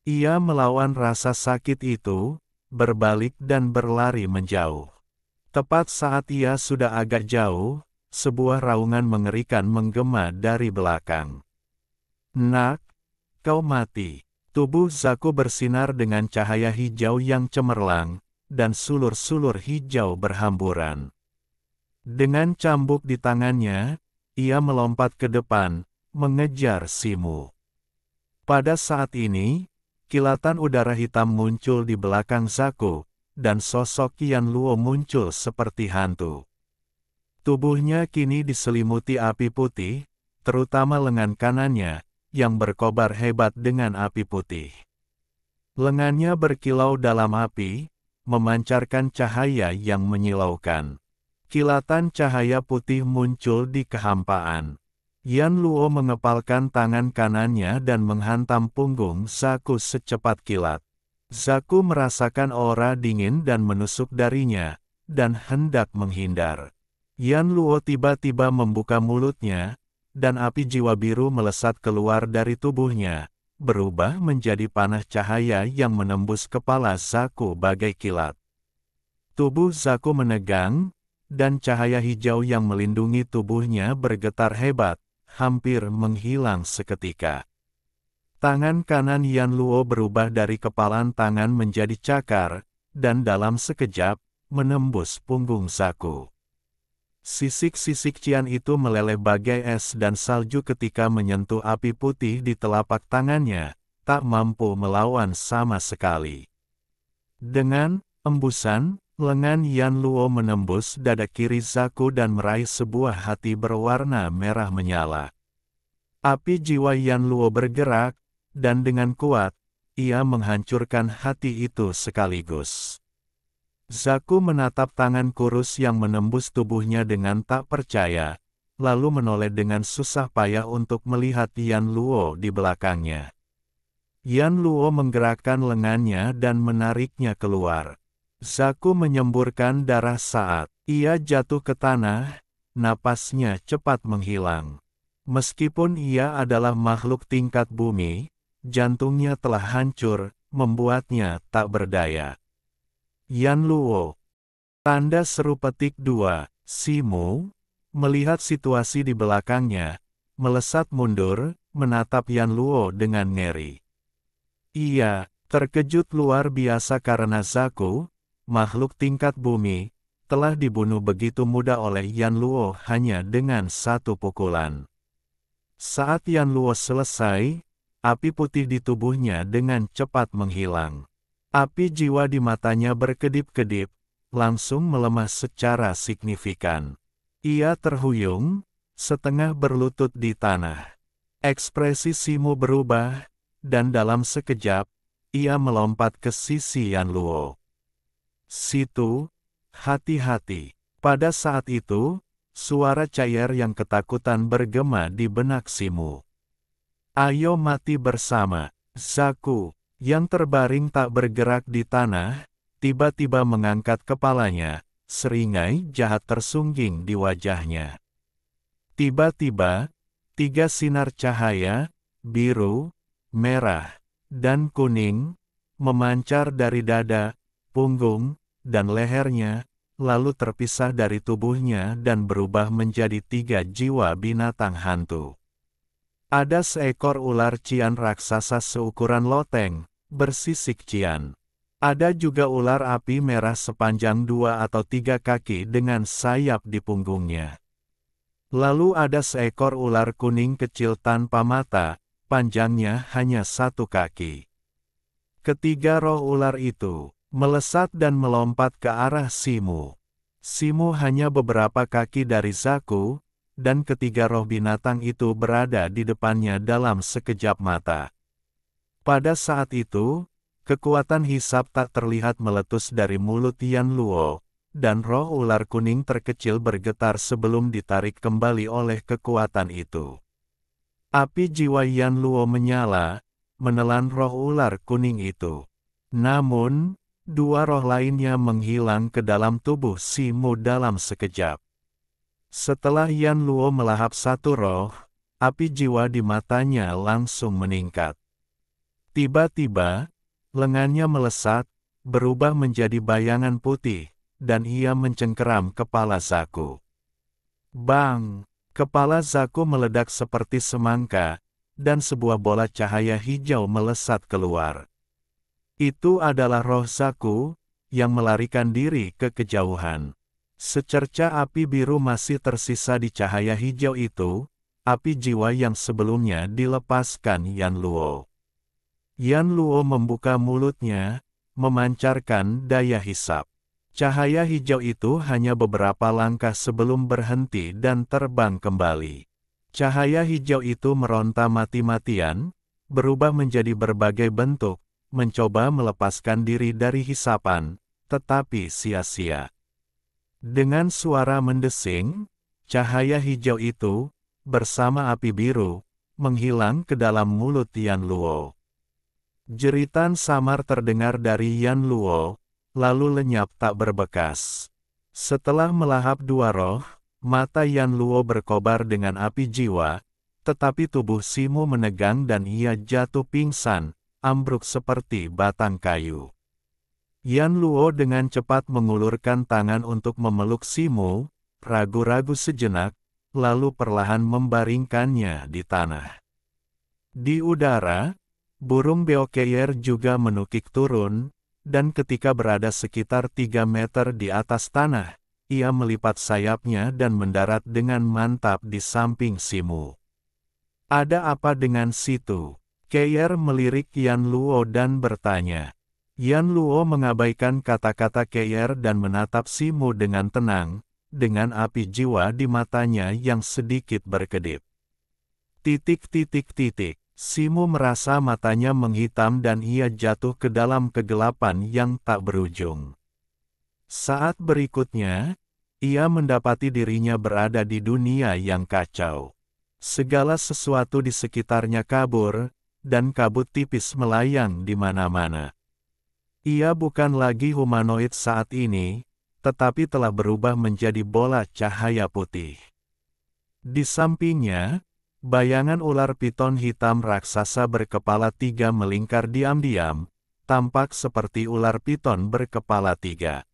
Ia melawan rasa sakit itu, berbalik dan berlari menjauh. Tepat saat ia sudah agak jauh, sebuah raungan mengerikan menggema dari belakang. "Nak, kau mati." Tubuh Zaku bersinar dengan cahaya hijau yang cemerlang, dan sulur-sulur hijau berhamburan. Dengan cambuk di tangannya, ia melompat ke depan, mengejar Simu. Pada saat ini, kilatan udara hitam muncul di belakang Zaku, dan sosok Yan Luo muncul seperti hantu. Tubuhnya kini diselimuti api putih, terutama lengan kanannya, yang berkobar hebat dengan api putih. Lengannya berkilau dalam api, memancarkan cahaya yang menyilaukan. Kilatan cahaya putih muncul di kehampaan. Yan Luo mengepalkan tangan kanannya dan menghantam punggung Zaku secepat kilat. Zaku merasakan aura dingin dan menusuk darinya, dan hendak menghindar. Yan Luo tiba-tiba membuka mulutnya, dan api jiwa biru melesat keluar dari tubuhnya, berubah menjadi panah cahaya yang menembus kepala Zaku bagai kilat. Tubuh Zaku menegang, dan cahaya hijau yang melindungi tubuhnya bergetar hebat, hampir menghilang seketika. Tangan kanan Yan Luo berubah dari kepalan tangan menjadi cakar, dan dalam sekejap, menembus punggung Zaku. Sisik-sisik cian itu meleleh bagai es dan salju ketika menyentuh api putih di telapak tangannya, tak mampu melawan sama sekali. Dengan embusan, lengan Yan Luo menembus dada kiri Zaku dan meraih sebuah hati berwarna merah menyala. Api jiwa Yan Luo bergerak, dan dengan kuat, ia menghancurkan hati itu sekaligus. Zaku menatap tangan kurus yang menembus tubuhnya dengan tak percaya, lalu menoleh dengan susah payah untuk melihat Yan Luo di belakangnya. Yan Luo menggerakkan lengannya dan menariknya keluar. Zaku menyemburkan darah saat ia jatuh ke tanah, napasnya cepat menghilang. Meskipun ia adalah makhluk tingkat bumi, jantungnya telah hancur, membuatnya tak berdaya. Yan Luo. Tanda seru petik 2, Simu, melihat situasi di belakangnya, melesat mundur, menatap Yan Luo dengan ngeri. Ia terkejut luar biasa karena Zaku, makhluk tingkat bumi, telah dibunuh begitu mudah oleh Yan Luo hanya dengan satu pukulan. Saat Yan Luo selesai, api putih di tubuhnya dengan cepat menghilang. Api jiwa di matanya berkedip-kedip, langsung melemah secara signifikan. Ia terhuyung, setengah berlutut di tanah. Ekspresi Simu berubah, dan dalam sekejap, ia melompat ke sisi Yan Luo. Situ, hati-hati. Pada saat itu, suara cair yang ketakutan bergema di benak Simu. Ayo mati bersama. Zaku, yang terbaring tak bergerak di tanah, tiba-tiba mengangkat kepalanya, seringai jahat tersungging di wajahnya. Tiba-tiba, 3 sinar cahaya, biru, merah, dan kuning, memancar dari dada, punggung, dan lehernya, lalu terpisah dari tubuhnya dan berubah menjadi 3 jiwa binatang hantu. Ada seekor ular cian raksasa seukuran loteng, bersisik cian. Ada juga ular api merah sepanjang 2 atau 3 kaki dengan sayap di punggungnya. Lalu ada seekor ular kuning kecil tanpa mata, panjangnya hanya 1 kaki. Ketiga roh ular itu melesat dan melompat ke arah Simu. Simu hanya beberapa kaki dari Zaku, dan ketiga roh binatang itu berada di depannya dalam sekejap mata. Pada saat itu, kekuatan hisap tak terlihat meletus dari mulut Yan Luo, dan roh ular kuning terkecil bergetar sebelum ditarik kembali oleh kekuatan itu. Api jiwa Yan Luo menyala, menelan roh ular kuning itu. Namun, 2 roh lainnya menghilang ke dalam tubuh Simu dalam sekejap. Setelah Yan Luo melahap 1 roh, api jiwa di matanya langsung meningkat. Tiba-tiba, lengannya melesat, berubah menjadi bayangan putih, dan ia mencengkeram kepala Zaku. Bang! Kepala Zaku meledak seperti semangka, dan sebuah bola cahaya hijau melesat keluar. Itu adalah roh Zaku, yang melarikan diri ke kejauhan. Secerca api biru masih tersisa di cahaya hijau itu, api jiwa yang sebelumnya dilepaskan Yan Luo. Yan Luo membuka mulutnya, memancarkan daya hisap. Cahaya hijau itu hanya beberapa langkah sebelum berhenti dan terbang kembali. Cahaya hijau itu meronta mati-matian, berubah menjadi berbagai bentuk, mencoba melepaskan diri dari hisapan, tetapi sia-sia. Dengan suara mendesing, cahaya hijau itu bersama api biru, menghilang ke dalam mulut Yan Luo. Jeritan samar terdengar dari Yan Luo, lalu lenyap tak berbekas. Setelah melahap dua roh, mata Yan Luo berkobar dengan api jiwa, tetapi tubuh Simo menegang dan ia jatuh pingsan, ambruk seperti batang kayu. Yan Luo dengan cepat mengulurkan tangan untuk memeluk Simo, ragu-ragu sejenak, lalu perlahan membaringkannya di tanah. Di udara, burung beokeyer juga menukik turun, dan ketika berada sekitar 3 meter di atas tanah, ia melipat sayapnya dan mendarat dengan mantap di samping Simo. Ada apa dengan situ? Keyer melirik Yan Luo dan bertanya. Yan Luo mengabaikan kata-kata Keyer dan menatap Simo dengan tenang, dengan api jiwa di matanya yang sedikit berkedip. Simo merasa matanya menghitam dan ia jatuh ke dalam kegelapan yang tak berujung. Saat berikutnya, ia mendapati dirinya berada di dunia yang kacau. Segala sesuatu di sekitarnya kabur, dan kabut tipis melayang di mana-mana. Ia bukan lagi humanoid saat ini, tetapi telah berubah menjadi bola cahaya putih. Di sampingnya, bayangan ular piton hitam raksasa berkepala 3 melingkar diam-diam, tampak seperti ular piton berkepala 3.